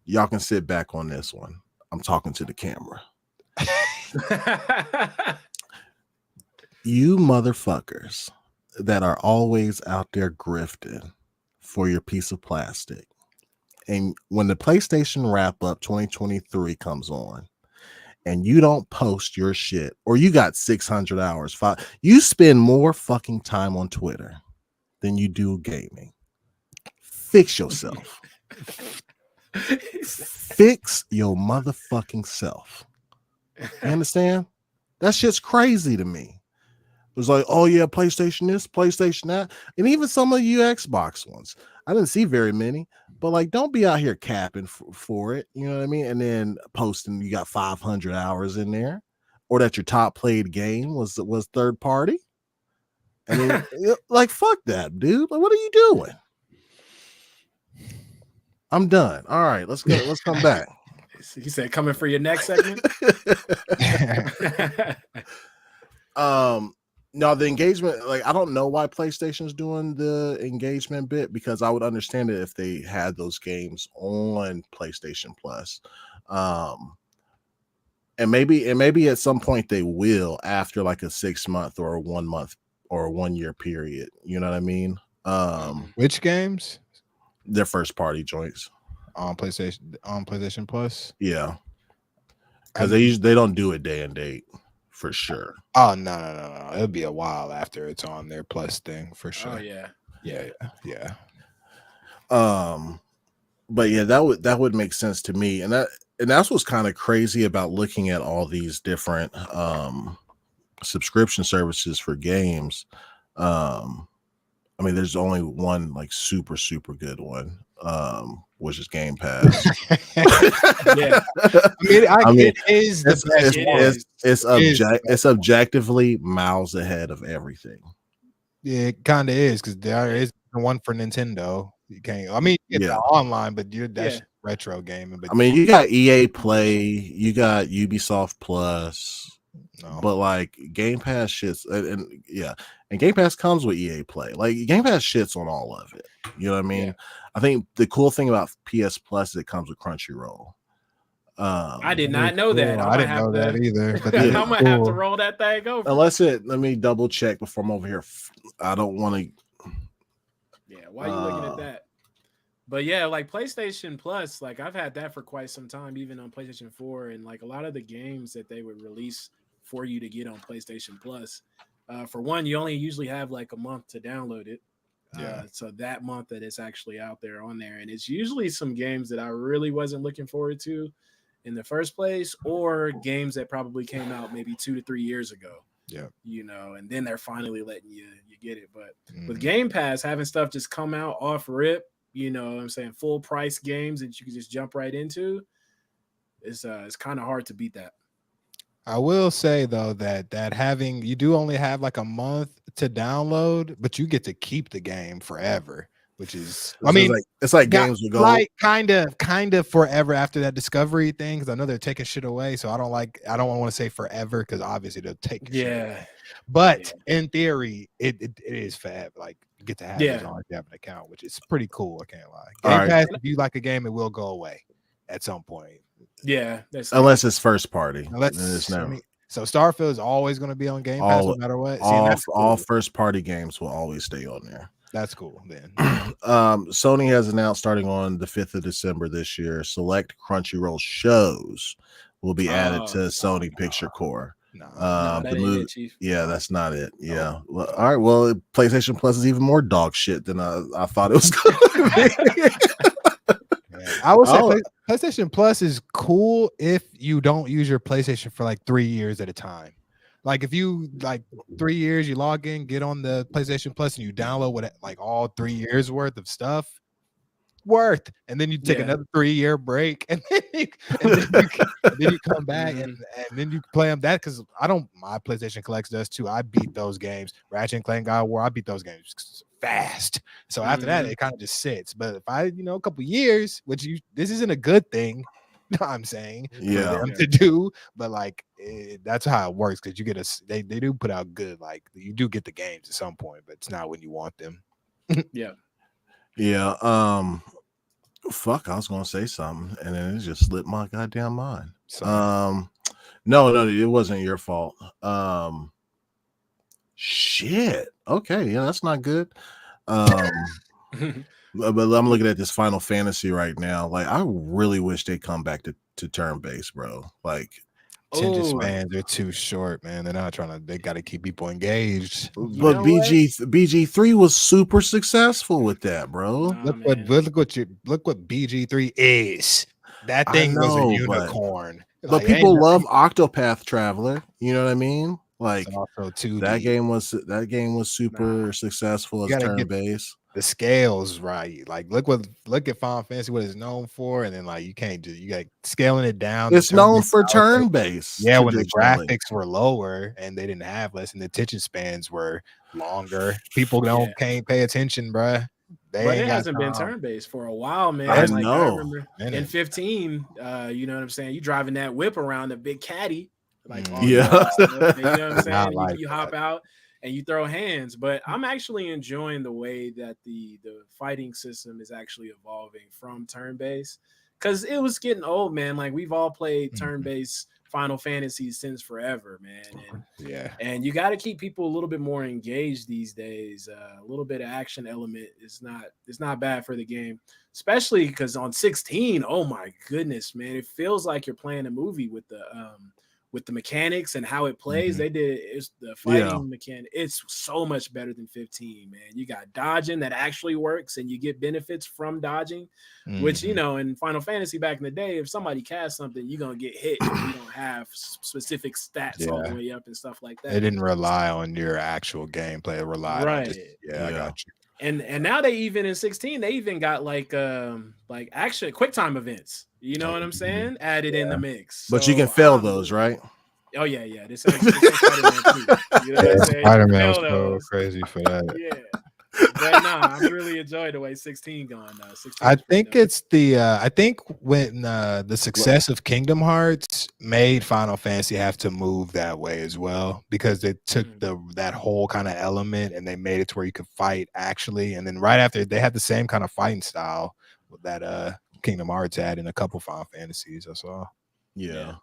y'all can sit back on this one. I'm talking to the camera. You motherfuckers that are always out there grifting for your piece of plastic. And when the PlayStation Wrap Up 2023 comes on, and you don't post your shit, or you got 600 hours, you spend more fucking time on Twitter than you do gaming. Fix yourself. Fix your motherfucking self. You understand? That shit's crazy to me. It was like, oh yeah, PlayStation this, PlayStation that, and even some of you Xbox ones. I didn't see very many, but like, don't be out here capping for it. You know what I mean? And then posting you got 500 hours in there, or that your top played game was third party. I mean, like, fuck that, dude. Like, what are you doing? I'm done. All right, let's go. Let's come back. He said, coming for your next segment. No, the engagement, like, I don't know why PlayStation's doing the engagement bit, because I would understand it if they had those games on PlayStation Plus. And maybe at some point they will, after like a 6 month or a 1 month or a 1 year period. You know what I mean? Which games? Their first party joints on PlayStation Plus. Yeah, because they don't do it day and date. For sure. Oh no. It'll be a while after it's on their Plus thing for sure. Oh yeah. But yeah, that would make sense to me, and that's what's kind of crazy about looking at all these different subscription services for games. I mean, there's only one like super good one, which is Game Pass. Yeah, I mean, it is the best. It's objectively miles ahead of everything. Yeah, it kind of is, because there is one for Nintendo. You can't. I mean, it's online, but retro gaming. But I mean, you got EA Play, you got Ubisoft Plus, but like Game Pass shits, and Game Pass comes with EA Play. Like Game Pass shits on all of it. You know what I mean? Yeah. I think the cool thing about PS Plus is it comes with Crunchyroll. I did not know that. I didn't know that either. But I'm gonna have to roll that thing over. Let me double check before I'm over here. I don't want to. Yeah, why are you looking at that? But yeah, like PlayStation Plus, like I've had that for quite some time, even on PlayStation 4, and like a lot of the games that they would release for you to get on PlayStation Plus. For one, you only usually have like a month to download it. So that month that it's actually out there on there, and it's usually some games that I really wasn't looking forward to in the first place, or games that probably came out maybe 2 to 3 years ago. Yeah, you know, and then they're finally letting you get it. But with Game Pass, having stuff just come out off rip, you know what I'm saying, full price games that you can just jump right into, it's kind of hard to beat that. I will say though that having, you do only have like a month to download, but you get to keep the game forever, which is, I mean, it's like games will go like kind of forever after that discovery thing, because I know they're taking shit away. So I don't want to say forever because obviously they'll take shit away. But in theory, it is forever. Like you get to have it as long as you have an account, which is pretty cool. I can't lie. Game Pass, if you like a game, it will go away at some point. Yeah, unless it's first party. So Starfield is always going to be on Game Pass no matter what. All first party games will always stay on there. That's cool then. Sony has announced starting on the 5th of December this year, select Crunchyroll shows will be added to Sony Picture Core. The movie, that's not it. Yeah. Well, all right. Well, PlayStation Plus is even more dog shit than I thought it was going to be. I would say PlayStation Plus is cool if you don't use your PlayStation for like 3 years at a time. Like if you like 3 years, you log in, get on the PlayStation Plus, and you download what like all 3 years worth of stuff, and then you take another 3-year break, and then you come back and then you play them. That because my PlayStation collects does too. I beat those games, Ratchet and Clank, God of War. I beat those games fast. So after that, it kind of just sits. But if I, a couple years, this isn't a good thing. I'm saying for them to do, but like that's how it works, because you get they do put out good, like you do get the games at some point, but it's not when you want them. Fuck, I was gonna say something and then it just slipped my goddamn mind. No, it wasn't your fault. Shit. Okay, that's not good. But I'm looking at this Final Fantasy right now. Like, I really wish they come back to turn-based, bro. Like, attention spans are too short, man. They're not they got to keep people engaged. But BG3 was super successful with that, bro. Look what BG3 is. That thing was a unicorn. But people love Octopath Traveler. You know what I mean? Like, also 2D. That game was super successful as turn-based. The scales right, like look at Final Fantasy, what it's known for, and then like you got scaling it down. It's known for turn-based. Yeah, when the graphics were lower and they didn't have less, and the attention spans were longer, people can't pay attention, bruh. It hasn't been turn-based for a while, man. I know. I remember in 15, you know what I'm saying? You driving that whip around the big caddy, like you know what I'm saying? You hop out and you throw hands. But I'm actually enjoying the way that the fighting system is actually evolving from turn-based, because it was getting old, man. Like we've all played turn-based Final Fantasy since forever, man. And you got to keep people a little bit more engaged these days. A little bit of action element is not bad for the game, especially because on 16, oh my goodness, man, it feels like you're playing a movie with the mechanics and how it plays. It's the fighting mechanic. It's so much better than 15, man. You got dodging that actually works, and you get benefits from dodging, which, in Final Fantasy back in the day, if somebody casts something, you're going to get hit if you don't have specific stats all the way up and stuff like that. They didn't rely on your actual gameplay. It relied on I got you. And now they even in 16, they even got like action QuickTime events. You know what I'm saying? Added in the mix. But you can fail those, right? Oh this Spider-Man too. You know what I'm saying? Spider-Man was so crazy for that. But nah, I'm really enjoying the way 16 going though. 16 I is pretty think dope. it's the I think when the success of Kingdom Hearts made Final Fantasy have to move that way as well, because they took that whole kind of element and they made it to where you could fight actually, and then right after they had the same kind of fighting style that Kingdom Hearts had in a couple Final Fantasies I saw. Yeah.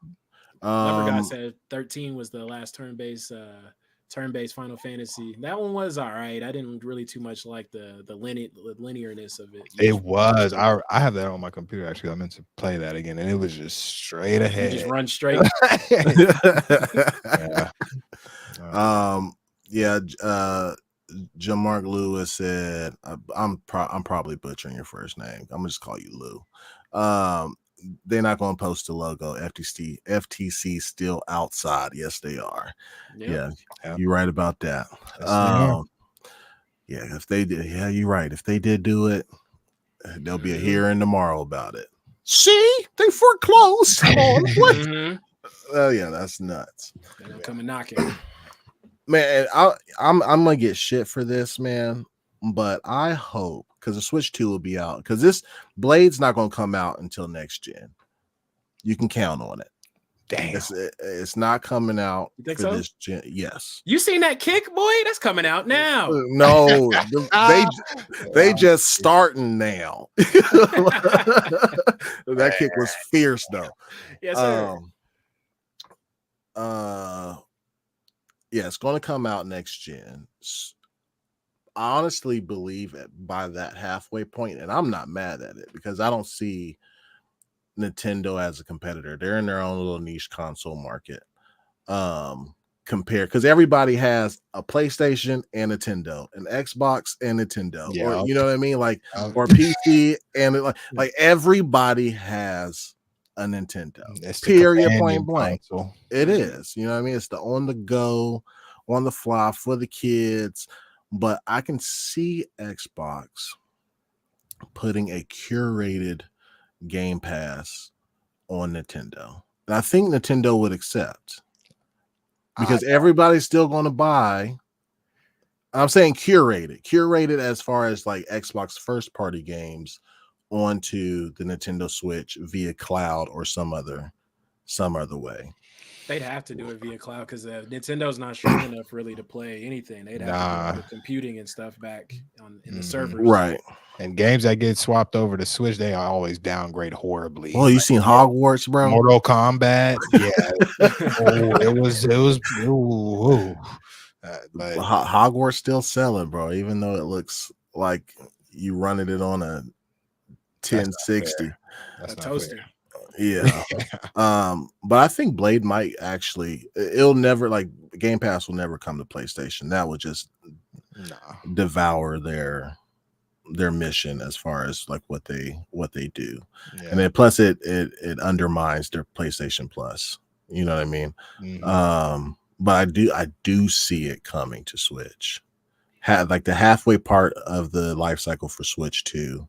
Leprechaun said 13 was the last turn-based Final Fantasy. That one was all right. I didn't really too much like the linearness of it. It was. I have that on my computer actually. I meant to play that again, and it was just straight ahead. You just run straight. Yeah. Jamark Lewis said, I'm probably butchering your first name. I'm gonna just call you Lou. They're not going to post the logo. FTC still outside. Yes, they are. Yep. Yeah, you're right about that. Yeah, if they did, yeah, you're right. If they did do it, there'll be a hearing tomorrow about it. See, they foreclosed on. Oh yeah, that's nuts. They'll come and knock it. Man, I'm gonna get shit for this, man. But I hope, because the Switch 2 will be out, because this Blade's not going to come out until next gen. You can count on it. Damn. It's not coming out you think for so? this gen. Yes. You seen that kick, boy? That's coming out now. No, they just starting now. That kick was fierce, though. Yes, sir. Yeah, it's going to come out next gen. I honestly believe by that halfway point, and I'm not mad at it because I don't see Nintendo as a competitor. They're in their own little niche console market. Because everybody has a PlayStation and Nintendo, an Xbox and Nintendo, or you know what I mean, like or PC, and like everybody has a Nintendo. Period. Point blank. Console. It is. You know what I mean? It's the on the go, on the fly for the kids. But I can see Xbox putting a curated Game Pass on Nintendo. And I think Nintendo would accept. Because everybody's still going to buy. I'm saying curated as far as like Xbox first party games onto the Nintendo Switch via cloud or some other way. They'd have to do it via cloud because Nintendo's not strong enough really to play anything. They'd have to do the computing and stuff back in the servers. Right. And games that get swapped over to Switch, they always downgrade horribly. Oh, you seen Hogwarts, bro? Mortal Kombat. Yeah. It was. But Hogwarts still selling, bro, even though it looks like you running it on a 1060. That's a toaster. Fair. Yeah. But I think Blade might actually, it'll never, like, Game Pass will never come to PlayStation. That would just devour their mission as far as like what they do. Yeah. And then plus it undermines their PlayStation Plus. You know what I mean? Mm-hmm. But I do see it coming to Switch. Like the halfway part of the life cycle for Switch 2.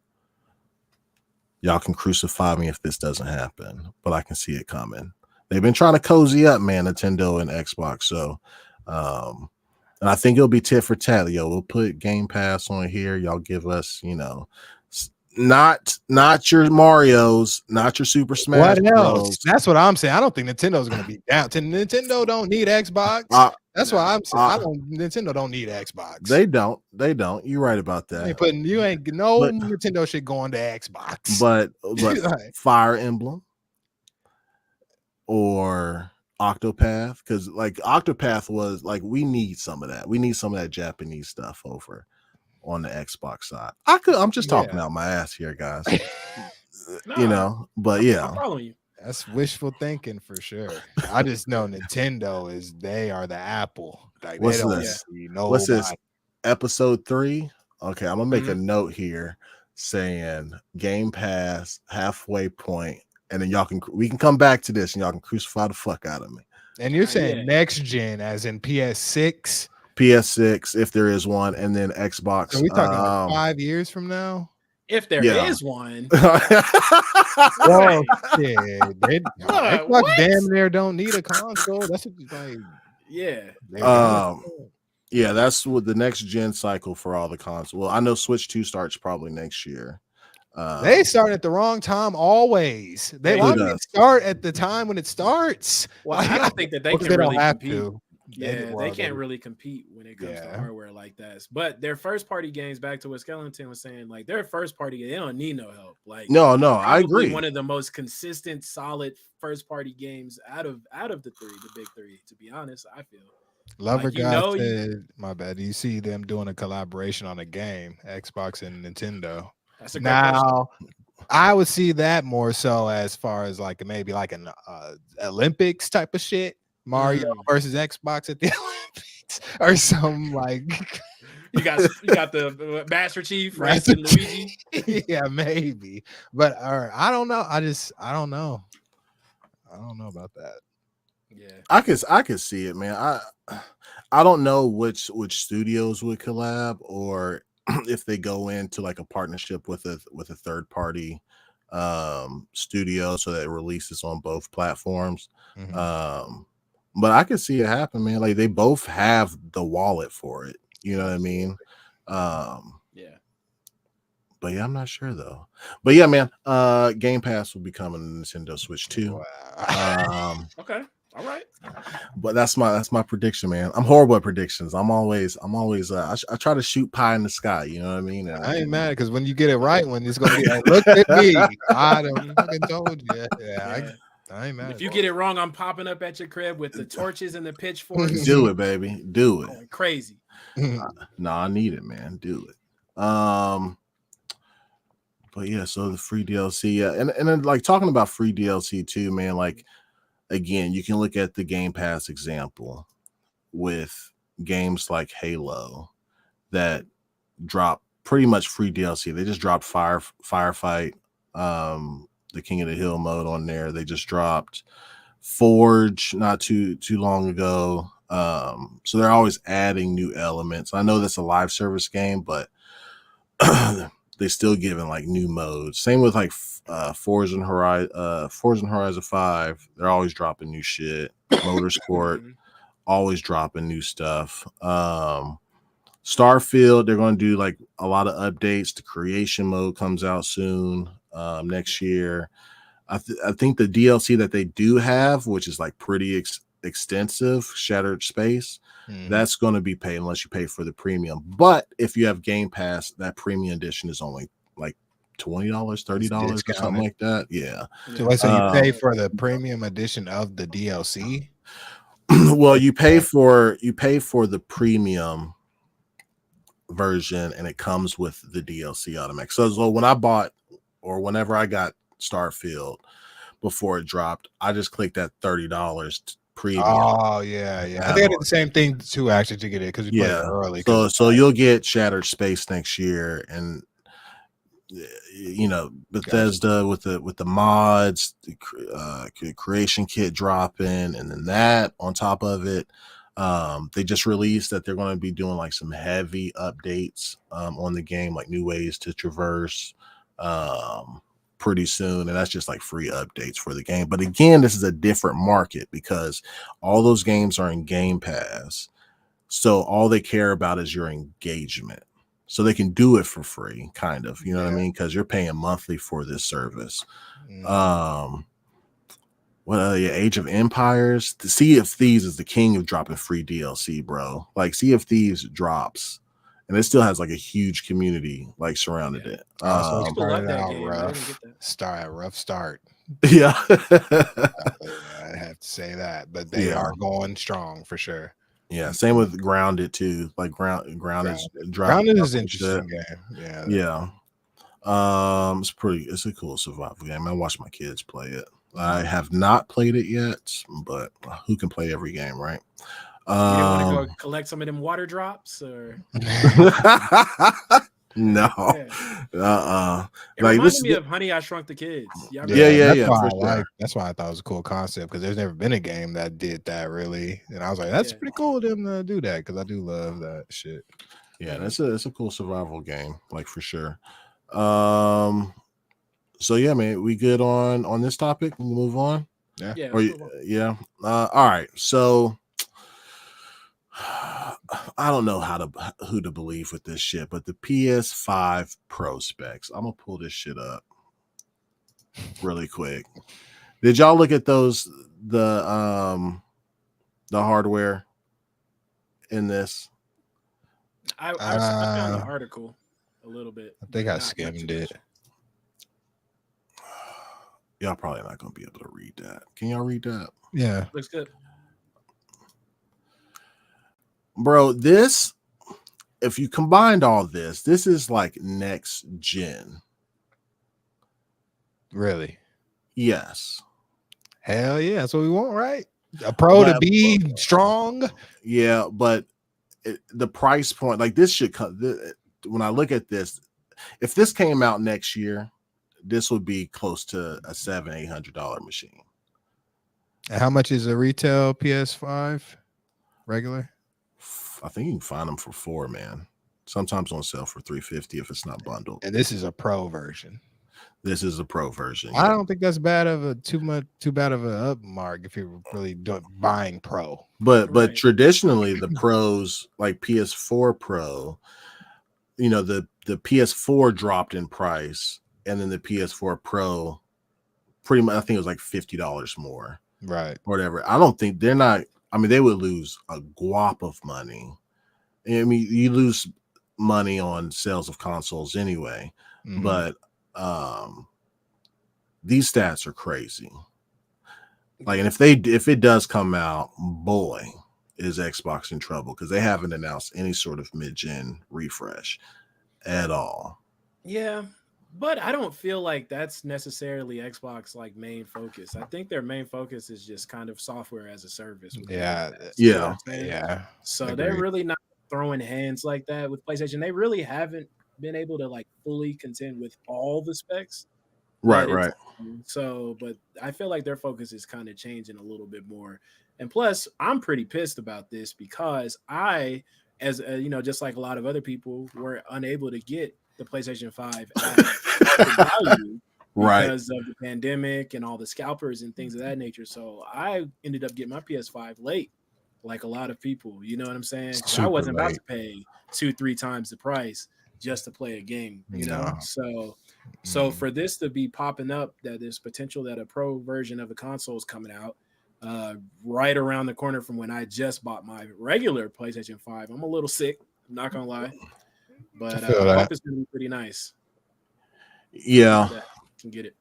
Y'all can crucify me if this doesn't happen, but I can see it coming. They've been trying to cozy up, man, Nintendo and Xbox. So, and I think it'll be tit for tat. Yo, we'll put Game Pass on here. Y'all give us, not your Marios, not your Super Smash Bros. What else? Bros. That's what I'm saying. I don't think Nintendo's going to be down. Nintendo don't need Xbox. That's why I'm saying Nintendo don't need Xbox. They don't. You're right about that. Nintendo should go on to Xbox. But Fire Emblem or Octopath, because like Octopath was like, we need some of that. We need some of that Japanese stuff over on the Xbox side. I'm just talking out my ass here, guys. But yeah. I'm following you. That's wishful thinking for sure. I just know Nintendo they are the Apple. Like, what's this? Episode 3? Okay, I'm gonna make a note here saying Game Pass halfway point, and then we can come back to this and y'all can crucify the fuck out of me. And you're saying next gen as in PS6? PS6, if there is one, and then Xbox. Are we talking like 5 years from now? If there is one. Well, shit. Xbox damn near don't need a console. That's what, like, yeah. Yeah, that's what the next gen cycle for all the consoles. Well, I know Switch 2 starts probably next year. They start at the wrong time always. Why Who do they does? start at the time when it starts? Well, I don't think that they Because can really don't have compete. to. They can't really compete when it comes to hardware like that. But their first party games, back to what Skellington was saying, like their first party, they don't need no help. Like no, I agree. One of the most consistent, solid first party games out of the big three. To be honest, I feel. Lover God said, "My bad." Do you see them doing a collaboration on a game, Xbox and Nintendo? That's a great question. I would see that more so as far as like maybe like an Olympics type of shit. Mario versus Xbox at the Olympics or something like. You got the Master Chief, racing Luigi. Yeah, maybe. But I don't know. I don't know. I don't know about that. Yeah, I could see it, man. I don't know which studios would collab or if they go into like a partnership with a third party studio so that it releases on both platforms. But I could see it happen, man. Like they both have the wallet for it. You know what I mean? Yeah. But yeah, I'm not sure though. But yeah, man, Game Pass will be coming to Nintendo Switch 2. Wow. Okay. All right. But that's my prediction, man. I'm horrible at predictions. I'm always I try to shoot pie in the sky, you know what I mean? I ain't mad because when you get it right, when it's gonna be like, look at me. I done fucking told you. Yeah. I ain't mad. If you get it wrong, I'm popping up at your crib with the torches and the pitchforks. Do it, baby. Do it. Going crazy. No, I need it, man. Do it. But yeah, so the free DLC, yeah, and then like talking about free DLC too, man. Like again, you can look at the Game Pass example with games like Halo that drop pretty much free DLC. They just dropped Firefight, the King of the Hill mode on there. They just dropped Forge not too long ago. So they're always adding new elements. I know that's a live service game, but they still giving like new modes. Same with like Forza Horizon 5. They're always dropping new shit. Motorsport, always dropping new stuff. Starfield, they're going to do like a lot of updates. The creation mode comes out soon next year. I think the DLC that they do have, which is like pretty extensive, Shattered Space, that's going to be paid unless you pay for the premium. But if you have Game Pass, that premium edition is only like $20, $30 or something like that. Yeah. So you pay for the premium edition of the DLC? Well, you pay for the premium version and it comes with the DLC automatic. So when I bought or whenever I got Starfield before it dropped, I just clicked that $30 premium. Oh yeah. I think I did the same thing too, actually, to get it because we played it early. So you'll get Shattered Space next year, and you know Bethesda with the mods, the creation kit dropping, and then that on top of it. They just released that they're going to be doing like some heavy updates on the game, like new ways to traverse pretty soon, and that's just like free updates for the game. But again, this is a different market because all those games are in Game Pass, so all they care about is your engagement, so they can do it for free, kind of, you know what I mean, because you're paying monthly for this service. Age of Empires, the Sea of Thieves is the king of dropping free DLC, bro. Like Sea of Thieves drops and it still has like a huge community like surrounded it. Rough start. Yeah. I have to say that, but they are going strong for sure. Yeah, same with Grounded too. Like Grounded is an interesting game. Yeah. It's a cool survival game. I watch my kids play it. I have not played it yet, but who can play every game, right? You didn't want to go collect some of them water drops, or no, It reminds me of Honey, I Shrunk the Kids. Yeah. That's why I thought it was a cool concept, because there's never been a game that did that really, and I was like, that's pretty cool of them to do that, because I do love that shit. Yeah, it's a cool survival game, like for sure. So yeah, man, we good on this topic? We'll move on. Yeah. All right. So I don't know who to believe with this shit, but the PS5 Pro specs. I'm gonna pull this shit up really quick. Did y'all look at the hardware in this? I found the article a little bit. I think I not skimmed too it. much. Y'all probably not gonna be able to read that. Can y'all read that? Yeah. Looks good. Bro, this, if you combined all this is like next gen. Really? Yes. Hell yeah, that's what we want, right? A pro to be strong. Yeah, but the price point, like this should come. When I look at this, if this came out next year, this would be close to a $700-800 machine. And how much is a retail PS5 regular? I think you can find them for $400, man. Sometimes on sale for $350 if it's not bundled. And this is a pro version. This is a pro version. I don't think that's too bad of a up mark if you're really buying pro. But traditionally the pros, like PS4 Pro, you know, the PS4 dropped in price, and then the PS4 Pro pretty much, I think it was like $50 more. Right. Or whatever. I don't think they're not. I mean, they would lose a guap of money. I mean, you lose money on sales of consoles anyway, but these stats are crazy. Like, and if it does come out, boy, is Xbox in trouble, because they haven't announced any sort of mid-gen refresh at all. Yeah, but I don't feel like that's necessarily Xbox like main focus. I think their main focus is just kind of software as a service. Yeah. You know what I'm saying? Yeah. So Agreed. they're really not throwing hands like that with PlayStation. They really haven't been able to like fully contend with all the specs. Right. So, but I feel like their focus is kind of changing a little bit more. And plus, I'm pretty pissed about this because I, as you know, just like a lot of other people, were unable to get the PlayStation 5 at value because of the pandemic and all the scalpers and things of that nature. So I ended up getting my PS5 late, like a lot of people. You know what I'm saying? I wasn't about to pay 2-3 times the price just to play a game. You know, so for this to be popping up, that there's potential that a pro version of the console is coming out right around the corner from when I just bought my regular PlayStation 5. I'm a little sick, I'm not gonna lie, but I hope it's gonna be pretty nice. Yeah, can get it.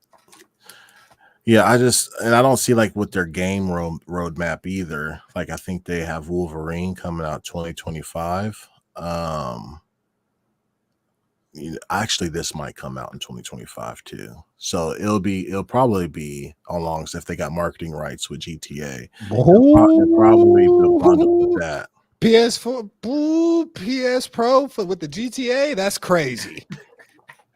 Yeah, I don't see like with their game roadmap either. Like, I think they have Wolverine coming out 2025. Actually, this might come out in 2025 too. So it'll probably be along, if they got marketing rights with GTA. They'll probably be bundled with that. PS4, PS Pro with the GTA. That's crazy,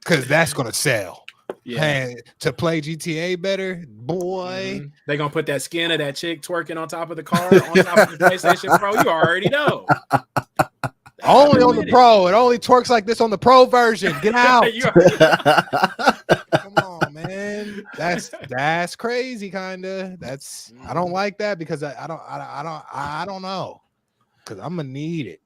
because that's gonna sell. Yeah, hey, to play GTA better, boy. They're gonna put that skin of that chick twerking on top of the car on top of the PlayStation Pro. You already know. Only on the Pro. It only twerks like this on the Pro version. Get out. Come on, man. That's crazy, kinda. I don't like that, because I don't know. Because I'm gonna need it.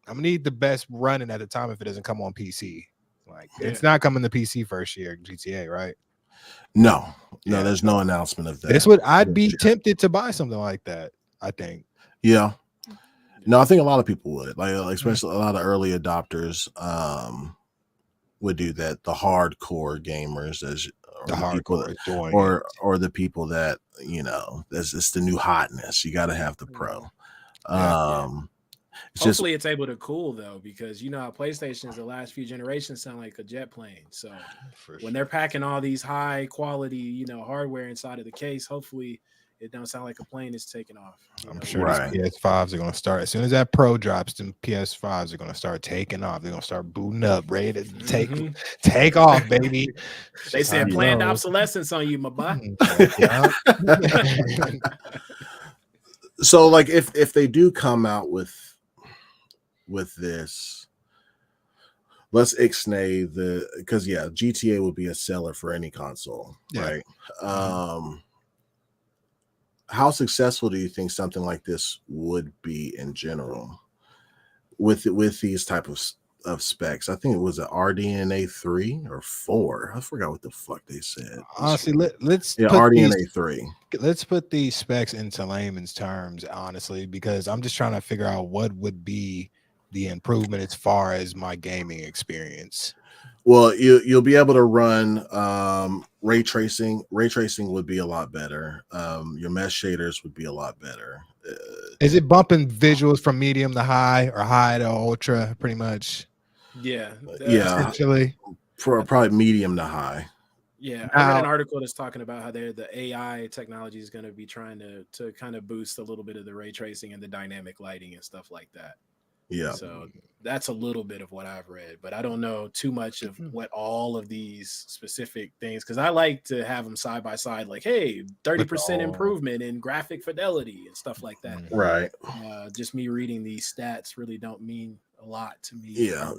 I'm gonna need the best running at the time if it doesn't come on PC. Like, it's not coming to PC first year, GTA, right? No, there's no announcement of that. This would I'd be tempted to buy something like that, I think. Yeah. No, I think a lot of people would, like especially a lot of early adopters would do that. The hardcore gamers, or the people that, you know, it's the new hotness. You got to have the Pro. Hopefully it's able to cool though, because you know how PlayStations the last few generations sound like a jet plane. So when they're packing all these high quality, you know, hardware inside of the case, hopefully it don't sound like a plane is taking off. I'm sure these PS5s are going to start as soon as that Pro drops. Then PS5s are going to start taking off. They're going to start booting up, ready to take off, baby. They said planned obsolescence on you, my boy. So, like, if they do come out with this, let's ixnay because GTA would be a seller for any console, right? How successful do you think something like this would be in general? with these type of specs. I think it was an RDNA 3 or 4. I forgot what the fuck they said. Honestly, let's yeah, put RDNA 3. Let's put these specs into layman's terms, honestly, because I'm just trying to figure out what would be the improvement as far as my gaming experience. Well, you'll be able to run ray tracing. Ray tracing would be a lot better. Your mesh shaders would be a lot better. Is it bumping visuals from medium to high or high to ultra, pretty much? Yeah. Essentially. Probably medium to high. Yeah, I read an article that's talking about how the AI technology is going to be trying to kind of boost a little bit of the ray tracing and the dynamic lighting and stuff like that. Yeah. So that's a little bit of what I've read, but I don't know too much of what all of these specific things, because I like to have them side by side, like, hey, 30% improvement in graphic fidelity and stuff like that. Right. Just me reading these stats really don't mean a lot to me. Yeah.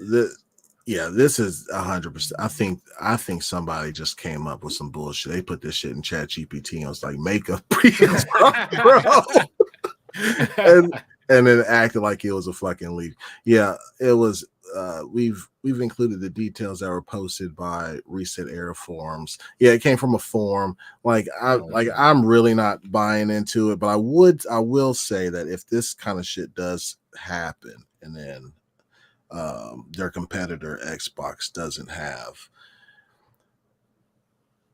This is 100%. I think somebody just came up with some bullshit. They put this shit in Chat GPT and was like, make a bro. And then acted like it was a fucking leak. Yeah, it was. We've included the details that were posted by Reset Era forums. Yeah, it came from a forum. I'm really not buying into it, but I will say that if this kind of shit does happen, and then their competitor Xbox doesn't have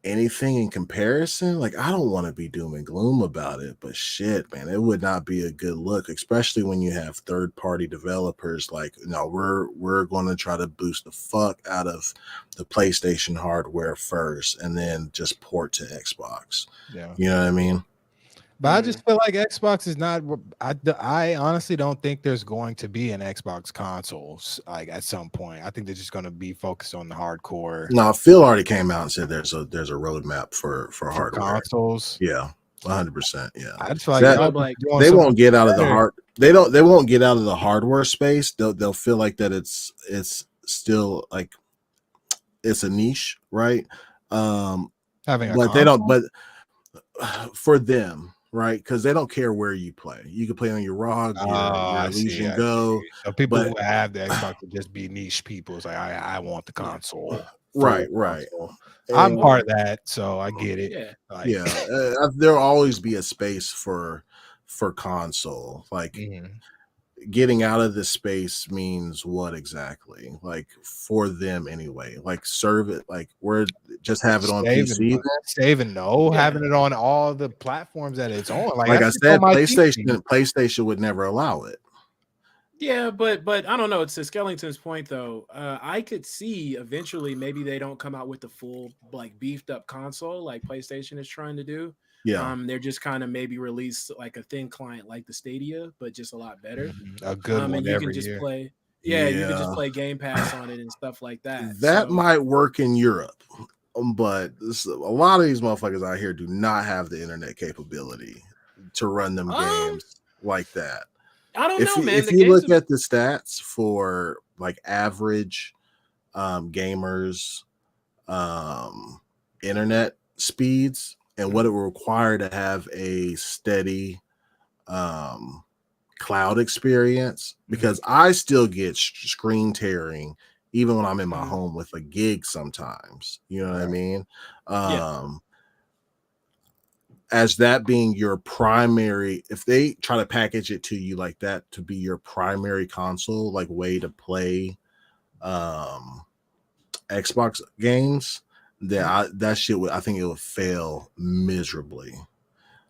anything in comparison, like, I don't want to be doom and gloom about it, but shit, man, it would not be a good look, especially when you have third-party developers like, no, we're going to try to boost the fuck out of the PlayStation hardware first and then just port to Xbox. Yeah, you know what I mean? But I just feel like Xbox is not. I honestly don't think there's going to be an Xbox consoles like at some point. I think they're just going to be focused on the hardcore. No, Phil already came out and said there's a roadmap for hardware consoles. Yeah, 100%. Yeah, I just feel like they won't get out of the hard. They won't get out of the hardware space. They'll feel like that it's still like it's a niche, right? But they don't. But for them. Right, because they don't care where you play. You can play on your ROG, your Legion Go. So people who have the Xbox would just be niche people. It's like I want the console. Right. I'm part of that, so I get it. There'll always be a space for console. Like getting out of this space means what exactly? Like for them anyway. Like serve it. Like we're just have it on PC. Having it on all the platforms that it's on. Like I said, PlayStation would never allow it. Yeah, but I don't know. It's to Skellington's point though. I could see eventually maybe they don't come out with the full like beefed up console like PlayStation is trying to do. Yeah, they're just kind of maybe release like a thin client like the Stadia, but just a lot better. A good one and you every can just year. play. Yeah, you can just play Game Pass on it and stuff like that. That might work in Europe, but a lot of these motherfuckers out here do not have the internet capability to run them games like that. I don't know, man. If you look at the stats for like average gamers, internet speeds and what it will require to have a steady cloud experience, because I still get screen tearing even when I'm in my home with a gig sometimes. You know what I mean? As that being your primary, if they try to package it to you like that to be your primary console, like way to play Xbox games, then that shit would, I think it would fail miserably.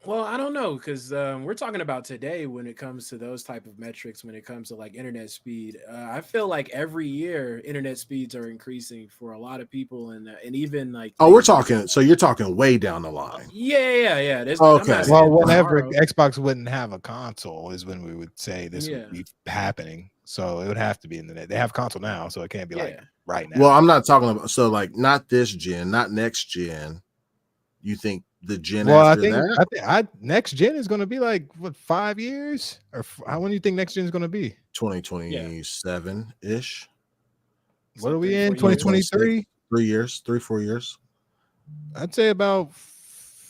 Well, I don't know, because we're talking about today when it comes to those type of metrics, when it comes to like internet speed. I feel like every year internet speeds are increasing for a lot of people, and even like you're talking way down the line. Yeah. Okay. Well, whenever Xbox wouldn't have a console is when we would say this would be happening. So it would have to be in the net. They have console now, so it can't be like right now. Well, I'm not talking about not this gen, not next gen. You think the gen after that? I think next gen is going to be like what, 5 years, or when do you think next gen is going to be? 2027 ish. What are we in? 2023? 3 years, 3-4 years. I'd say about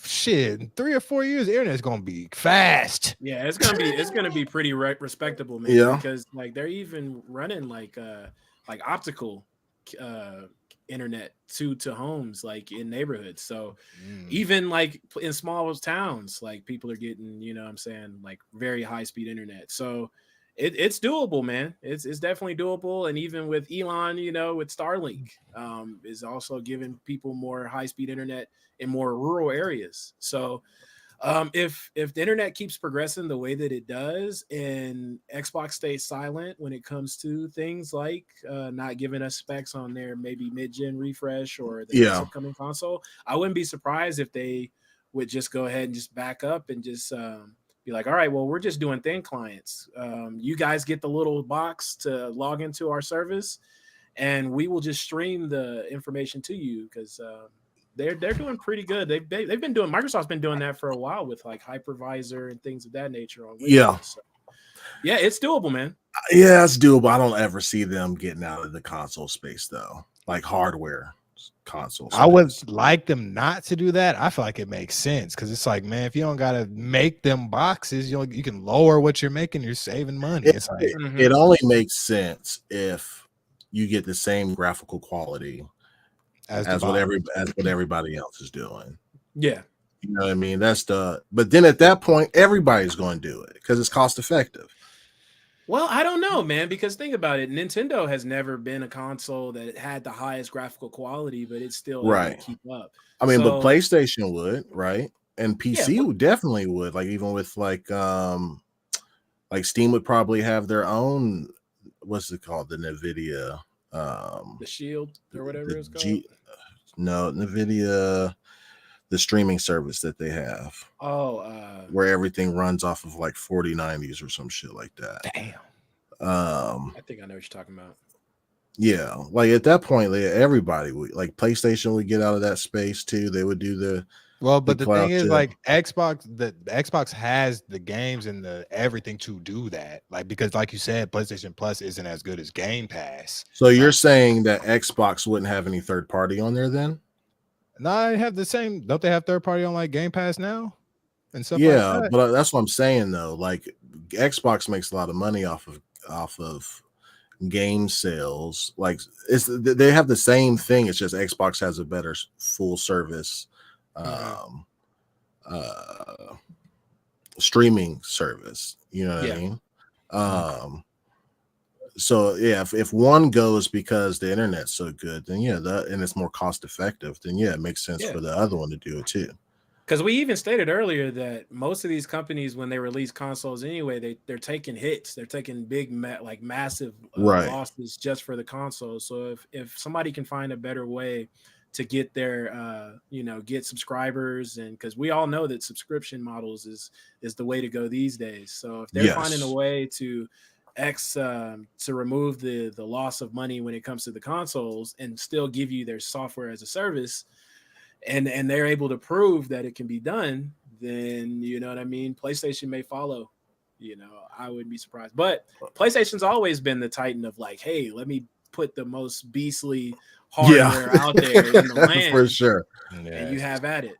shit, in 3 or 4 years, the internet's gonna be fast. Yeah, it's gonna be pretty respectable, man. Yeah. Because like they're even running like optical uh internet to homes like in neighborhoods. So even like in small towns, like people are getting, you know what I'm saying, like very high speed internet. So it's doable, man. It's definitely doable. And even with Elon, you know, with Starlink, is also giving people more high speed internet in more rural areas. So if the internet keeps progressing the way that it does and Xbox stays silent when it comes to things like not giving us specs on their maybe mid-gen refresh or the next Yeah. upcoming console, I wouldn't be surprised if they would just go ahead and just back up and just be like, all right, well, we're just doing thin clients. You guys get the little box to log into our service and we will just stream the information to you because they're doing pretty good. They've been doing, Microsoft's been doing that for a while with like hypervisor and things of that nature on Windows. Yeah. So, yeah, it's doable, man. Yeah, it's doable. I don't ever see them getting out of the console space though, like hardware console space. I would like them not to do that. I feel like it makes sense because it's like, man, if you don't gotta make them boxes, you can lower what you're making. You're saving money. It's like it only makes sense if you get the same graphical quality as what everybody else is doing. Yeah. You know what I mean? But then at that point, everybody's going to do it because it's cost effective. Well, I don't know, man, because think about it. Nintendo has never been a console that had the highest graphical quality, but it's still able to keep up. I mean, but PlayStation would, right? And PC definitely would. Like even with like Steam would probably have their own, what's it called? The NVIDIA the Shield or whatever it's called. NVIDIA, the streaming service that they have. Where everything runs off of like 4090s or some shit like that. Damn. I think I know what you're talking about. Yeah, like at that point, everybody would, like PlayStation would get out of that space too. They would do the but the thing is, like Xbox, the Xbox has the games and the everything to do that. Like because, like you said, PlayStation Plus isn't as good as Game Pass. So you're saying that Xbox wouldn't have any third party on there then? No, I have the same. Don't they have third party on like Game Pass now and stuff? Yeah, like that? But that's what I'm saying though. Like Xbox makes a lot of money off of game sales. Like they have the same thing. It's just Xbox has a better full service streaming service. You know what I mean? So yeah, if one goes because the internet's so good, then and it's more cost effective, then it makes sense for the other one to do it too. Because we even stated earlier that most of these companies, when they release consoles anyway, they're taking hits. They're taking big, massive losses just for the console. So if somebody can find a better way to get their, get subscribers, and because we all know that subscription models is the way to go these days. So if they're finding a way to remove the loss of money when it comes to the consoles and still give you their software as a service, and they're able to prove that it can be done, then you know what I mean, PlayStation may follow. I wouldn't be surprised. But PlayStation's always been the titan of like, hey, let me put the most beastly hardware out there in the land for sure, and you have at it.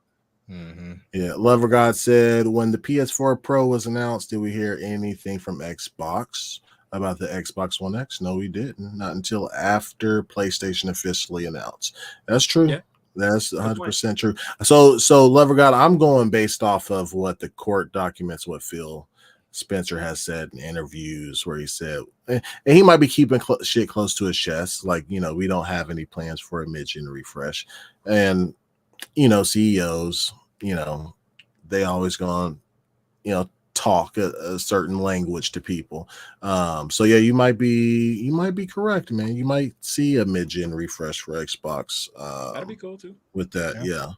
Yeah, Lover God said, when the PS4 Pro was announced, did we hear anything from Xbox about the Xbox One X? No, we didn't. Not until after PlayStation officially announced. That's true. Yeah. That's 100% true. So Lover God, I'm going based off of what the court documents, what Phil Spencer has said in interviews, where he said, and he might be keeping shit close to his chest, like, we don't have any plans for a mid-gen refresh. And CEOs, they always gonna, talk a certain language to people. So yeah, you might be correct, man. You might see a mid-gen refresh for Xbox. That'd be cool too. With that,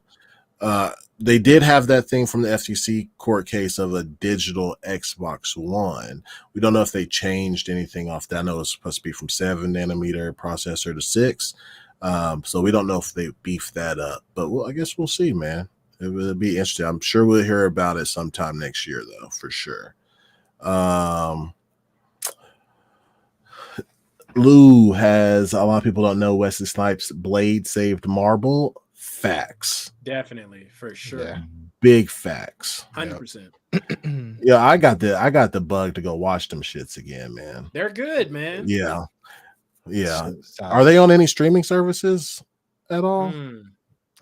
they did have that thing from the FTC court case of a digital Xbox One. We don't know if they changed anything off that. I know it's supposed to be from 7-nanometer processor to 6. So we don't know if they beefed that up, but I guess we'll see, man. It will be interesting. I'm sure we'll hear about it sometime next year, though, for sure. Lou has, a lot of people don't know Wesley Snipes' blade saved marble. Facts. Definitely, for sure. Big facts. 100%. Yeah, I got the bug to go watch them shits again, man. They're good, man. Yeah. Yeah. So, Are they on any streaming services at all?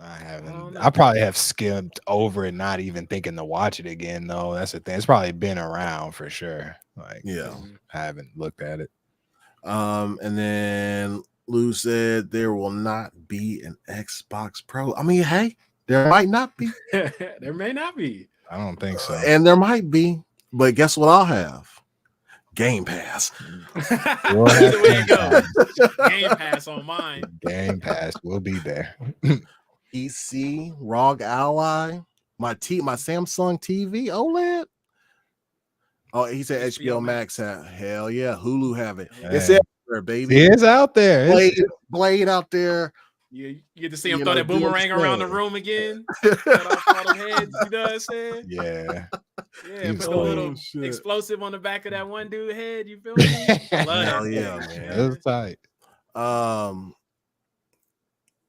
I I haven't. don't know. I probably have skimmed over it, not even thinking to watch it again. Though that's the thing. It's probably been around for sure. Like, Yeah. I haven't looked at it. And then Lou said there will not be an Xbox Pro. I mean, hey, there might not be. There may not be. I don't think so. And there might be, but guess what I'll have? Game Pass. Either way it goes. Game Pass on mine. Game Pass will be there. PC, ROG Ally, my Samsung TV OLED. Oh, he said HBO Max. Hell yeah, Hulu have it. It's everywhere, baby. It's out there. Blade out there. You get to see him throw that boomerang around the room again. Cut off all the heads, you know what I'm saying? Yeah. Yeah, put a little explosive on the back of that one dude's head. You feel me? Hell yeah, man. It was tight.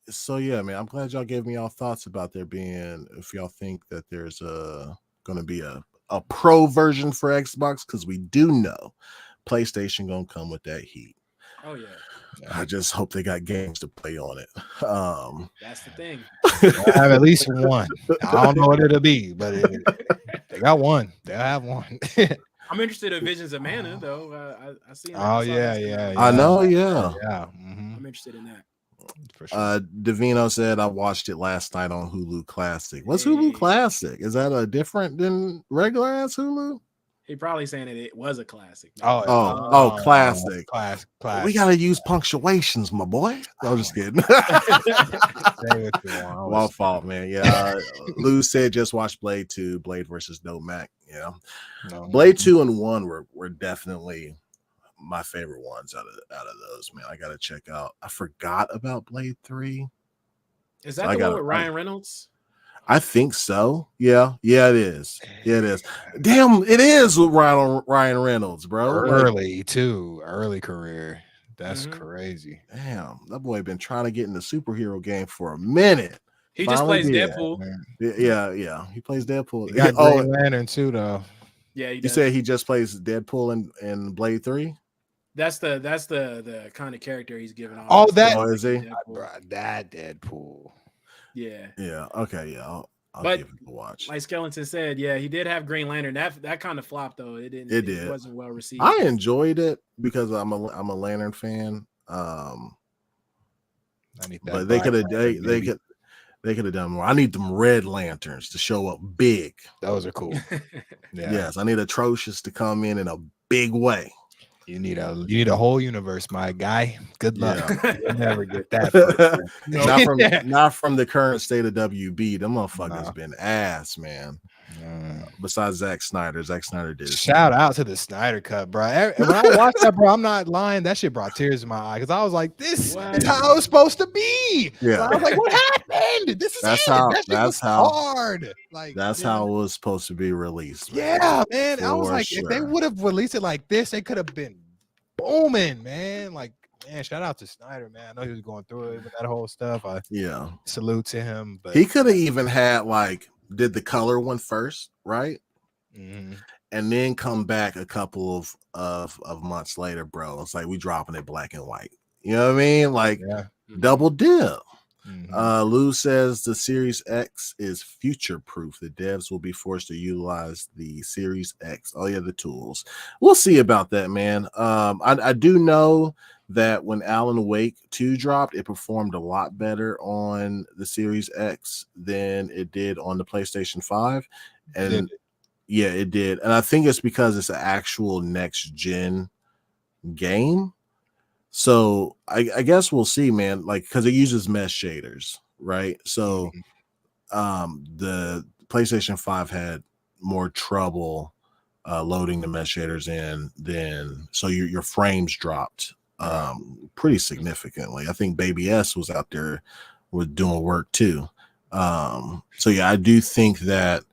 So yeah, man, I'm glad y'all gave me y'all thoughts about there being, if y'all think that there's gonna be a pro version for Xbox, because we do know PlayStation gonna come with that heat. Oh yeah. I just hope they got games to play on it. That's the thing. I have at least one. I don't know what it'll be, but they got one. They'll have one. I'm interested in Visions of Mana though. I see. Oh yeah. I know. Yeah. Mm-hmm. I'm interested in that. For sure. Davino said I watched it last night on Hulu Classic. What's Hulu Classic? Is that a different than regular ass Hulu? He probably saying that it was a classic. Classic. Classic. We gotta use punctuations, my boy. I'm just kidding. My fault, man. Yeah. Lou said just watch Blade 2, Blade versus Mac. Yeah. No. Blade 2 and 1 were definitely my favorite ones out of those, man. I gotta check out. I forgot about Blade 3. Is that the one with Ryan Reynolds? I think so. Yeah, it is. Yeah, it is. Damn, it is with Ryan Reynolds, bro. Early career. That's crazy. Damn, that boy been trying to get in the superhero game for a minute. He just plays Deadpool. Yeah. He plays Deadpool. He got Green Lantern too, though. Yeah, you said he just plays Deadpool in Blade 3. That's the kind of character he's giving off. Oh, that is he? That Deadpool. Yeah. Yeah. Okay. Yeah. I'll but give it a watch. Like Skellington said, yeah, he did have Green Lantern. That kind of flopped though. It wasn't well received. I enjoyed it because I'm a Lantern fan. But they could have done more. I need them red lanterns to show up big. Those are cool. Yeah. Yes, I need Atrocious to come in a big way. You need a whole universe, my guy. Good luck. Yeah. You'll never get that. Not from the current state of WB. Them motherfuckers been ass, man. Besides Zack Snyder did it. Shout out to the Snyder Cut, bro. When I watched that, bro, I'm not lying. That shit brought tears in my eye because I was like, "This is how it was supposed to be." Yeah, so I was like, "What happened? This is that's how hard." Like that's how it was supposed to be released. Man. Yeah, man. I was like, if they would have released it like this, they could have been booming, man. Like, man, shout out to Snyder, man. I know he was going through it with that whole stuff. Salute to him. But he could have even had did the color one first, right? Mm-hmm. And then come back a couple of months later, bro. It's like we dropping it black and white. You know what I mean? Like double dip. Mm-hmm. Lou says the Series X is future proof. The devs will be forced to utilize the Series X. Oh yeah, the tools. We'll see about that, man. I do know that when Alan Wake 2 dropped, it performed a lot better on the Series X than it did on the PlayStation 5. And yeah, it did. And I think it's because it's an actual next gen game. So I guess we'll see, man. Like, because it uses mesh shaders, right? So the PlayStation 5 had more trouble loading the mesh shaders in than, so your frames dropped pretty significantly. I think Baby S was out there doing work too. So yeah, I do think that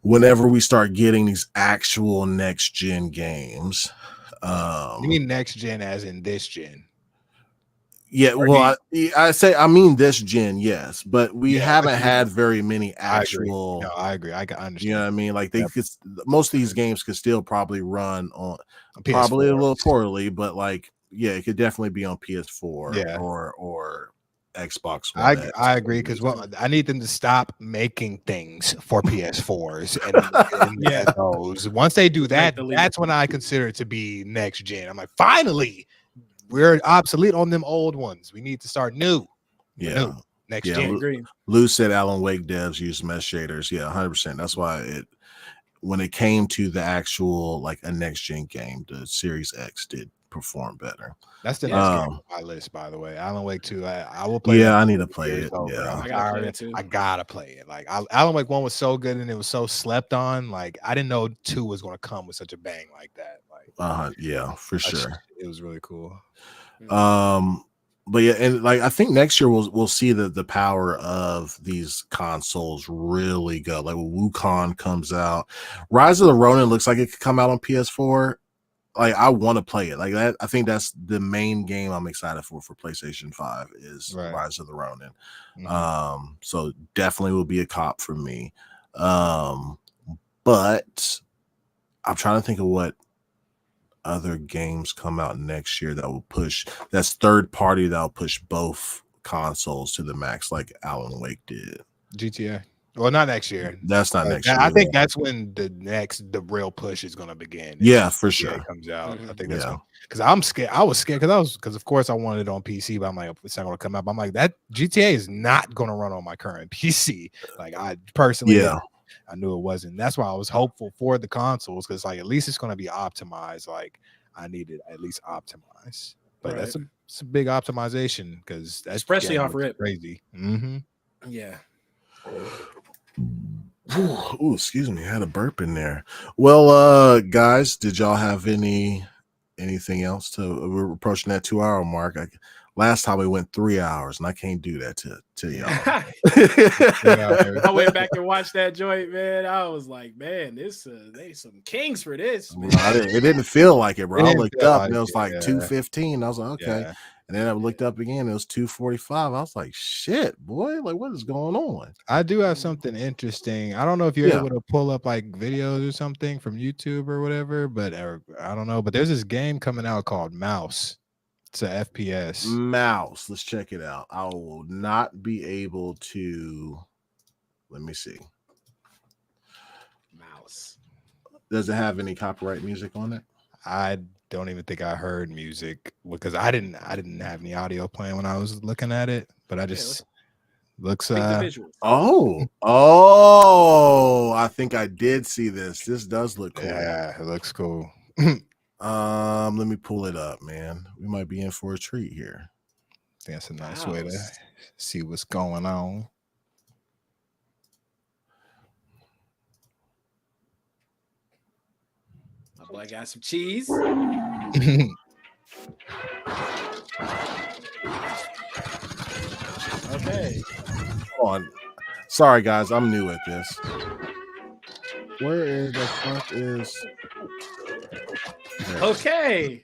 whenever we start getting these actual next gen games, you mean next gen as in this gen? Yeah, well, I mean this gen, yes, but we Yeah, haven't had very many I agree. actual. No, I agree. I You know what understand. I mean? Like they Yep. could, most of these games could still probably run on PS4. probably a little poorly, but like yeah, it could definitely be on PS4 Yeah. or Xbox One X. I agree because I need them to stop making things for PS4s and Yeah. those. Once they do Make that, the leap. that's when I consider it to be next gen. I'm like, finally, we're obsolete on them old ones. We need to start new. Yeah, Next yeah. gen. Agree. Lou said Alan Wake devs use mesh shaders. Yeah, 100%. That's why when it came to the actual like a next gen game, the Series X did perform better. That's the next game on my list, by the way. Alan Wake 2. I will play. Yeah, that I need to before the play year's it. over. Yeah, I'm I gotta play tired. it too. I gotta play it. Like Alan Wake 1 was so good and it was so slept on. Like I didn't know 2 was gonna come with such a bang like that. Like yeah, for sure. It was really cool. But yeah, and like I think next year we'll see the power of these consoles really go. Like when Wukong comes out, Rise of the Ronin looks like it could come out on PS4. Like I want to play it. Like that, I think that's the main game I'm excited for PlayStation 5 is Rise of the Ronin. So definitely will be a cop for me. But I'm trying to think of what other games come out next year that will push, that's third party that'll push both consoles to the max like Alan Wake did. GTA. Well, not next year. That's not next year. I think that's when the real push is going to begin. Yeah, for sure. Comes out. I think that's because I'm scared. I was scared because of course I wanted it on PC, but I'm like, it's not going to come out. I'm like, that GTA is not going to run on my current PC. Like I personally, I knew it wasn't. That's why I was hopeful for the consoles because like at least it's going to be optimized. Like I need it at least optimized. But that's a big optimization because that's especially off rip crazy. Yeah. Ooh, excuse me, I had a burp in there. Well, guys, did y'all have anything else we're approaching that 2-hour mark? Last time we went 3 hours, and I can't do that to y'all. I went back and watched that joint, man. I was like, man, they some kings for this. Man. It didn't feel like it, bro. I looked up and it was like 2:15. I was like, okay. Yeah. And then I looked up again, it was 2:45. I was like, shit, boy, like what is going on? I do have something interesting. I don't know if you're able to pull up like videos or something from YouTube or whatever, but I don't know. But there's this game coming out called Mouse. It's a FPS. Mouse. Let's check it out. I will not be able to. Let me see. Mouse. Does it have any copyright music on it? I don't even think I heard music because I didn't have any audio playing when I was looking at it, but I just looks I think I did see this. This does look cool. Yeah, it looks cool. Let me pull it up, man. We might be in for a treat here. That's a nice way to see what's going on. My boy got some cheese. Okay. Hold on. Sorry, guys. I'm new at this. Where is the fuck is? Okay.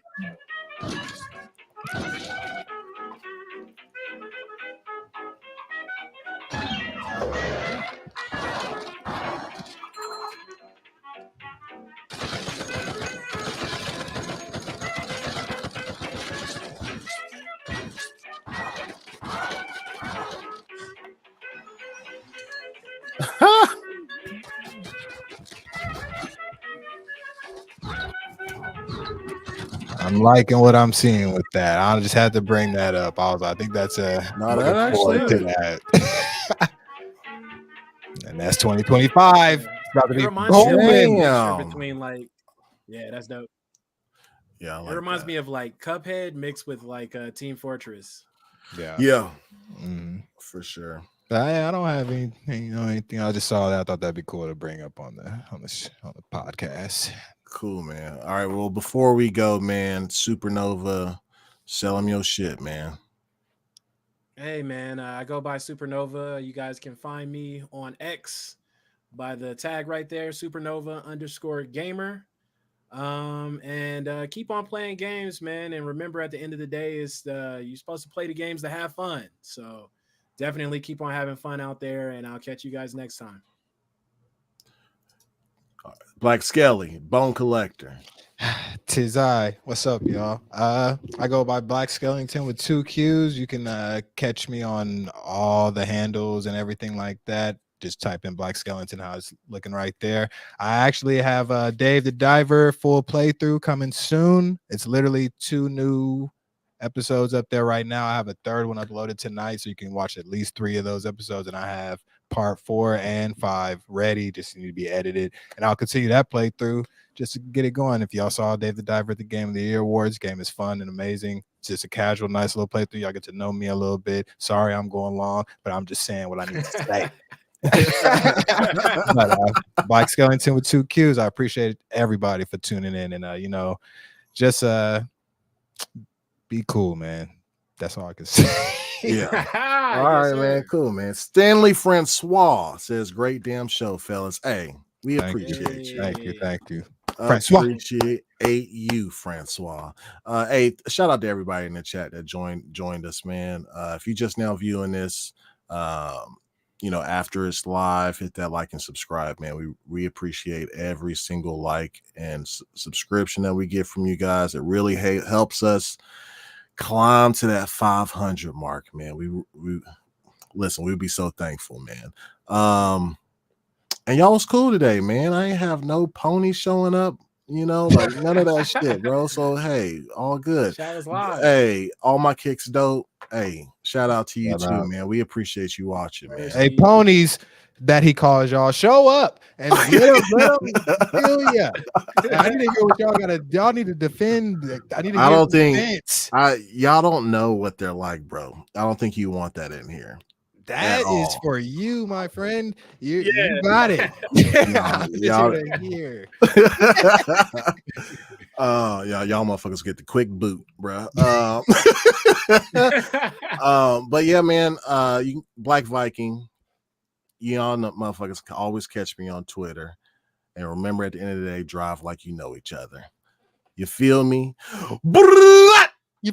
I'm liking what I'm seeing with that. I just had to bring that up. I think that's that. And that's 2025. It's about to be between like, that's dope. Yeah, it reminds me of like Cuphead mixed with like Team Fortress. Yeah, for sure. I don't have anything. I just saw that. I thought that'd be cool to bring up on the podcast. Cool, man. All right. Well, before we go, man, Supernova, sell them your shit, man. Hey, man, I go by Supernova. You guys can find me on X by the tag right there, Supernova_gamer. And keep on playing games, man. And remember, at the end of the day, is you're supposed to play the games to have fun. So definitely keep on having fun out there, and I'll catch you guys next time. Black Skelly, Bone Collector. Tis I. What's up, y'all? I go by BLAQQ SKELLINGTON with 2 Q's. You can catch me on all the handles and everything like that. Just type in BLAQQ SKELLINGTON, how it's looking right there. I actually have Dave the Diver full playthrough coming soon. It's literally 2 new episodes up there right now. I have a 3rd one uploaded tonight, so you can watch at least 3 of those episodes, and I have part 4 and 5 ready, just need to be edited, and I'll continue that playthrough just to get it going. If y'all saw Dave the Diver at the Game of the Year Awards, game is fun and amazing. It's just a casual, nice little playthrough. Y'all get to know me a little bit. Sorry I'm going long, but I'm just saying what I need to say. But BLAQQ SKELLINGTON with 2 Q's. I appreciate everybody for tuning in, and just be cool, man. That's all I can say. Yeah. All right, man. Cool, man. Stanley Francois says, "Great damn show, fellas." Hey, we appreciate you. Thank you. Appreciate you, Francois. Hey, shout out to everybody in the chat that joined us, man. If you just now viewing this, after it's live, hit that like and subscribe, man. We appreciate every single like and subscription that we get from you guys. It really helps us climb to that 500 mark, man. We listen, we'd be so thankful, man. And y'all was cool today, man. I ain't have no pony showing up, like none of that shit, bro. So hey, all good. Hey, all my kicks dope. Hey, shout out to you too, man. We appreciate you watching, man. Hey, ponies that he calls y'all, show up and let him kill ya. I need to hear what y'all need to defend. Y'all don't know what they're like, bro. I don't think you want that in here. That is for you, my friend. You got it. Y'all motherfuckers get the quick boot, bro. But yeah, man. Black Viking. Y'all know motherfuckers can always catch me on Twitter. And remember, at the end of the day, drive like you know each other. You feel me? You feel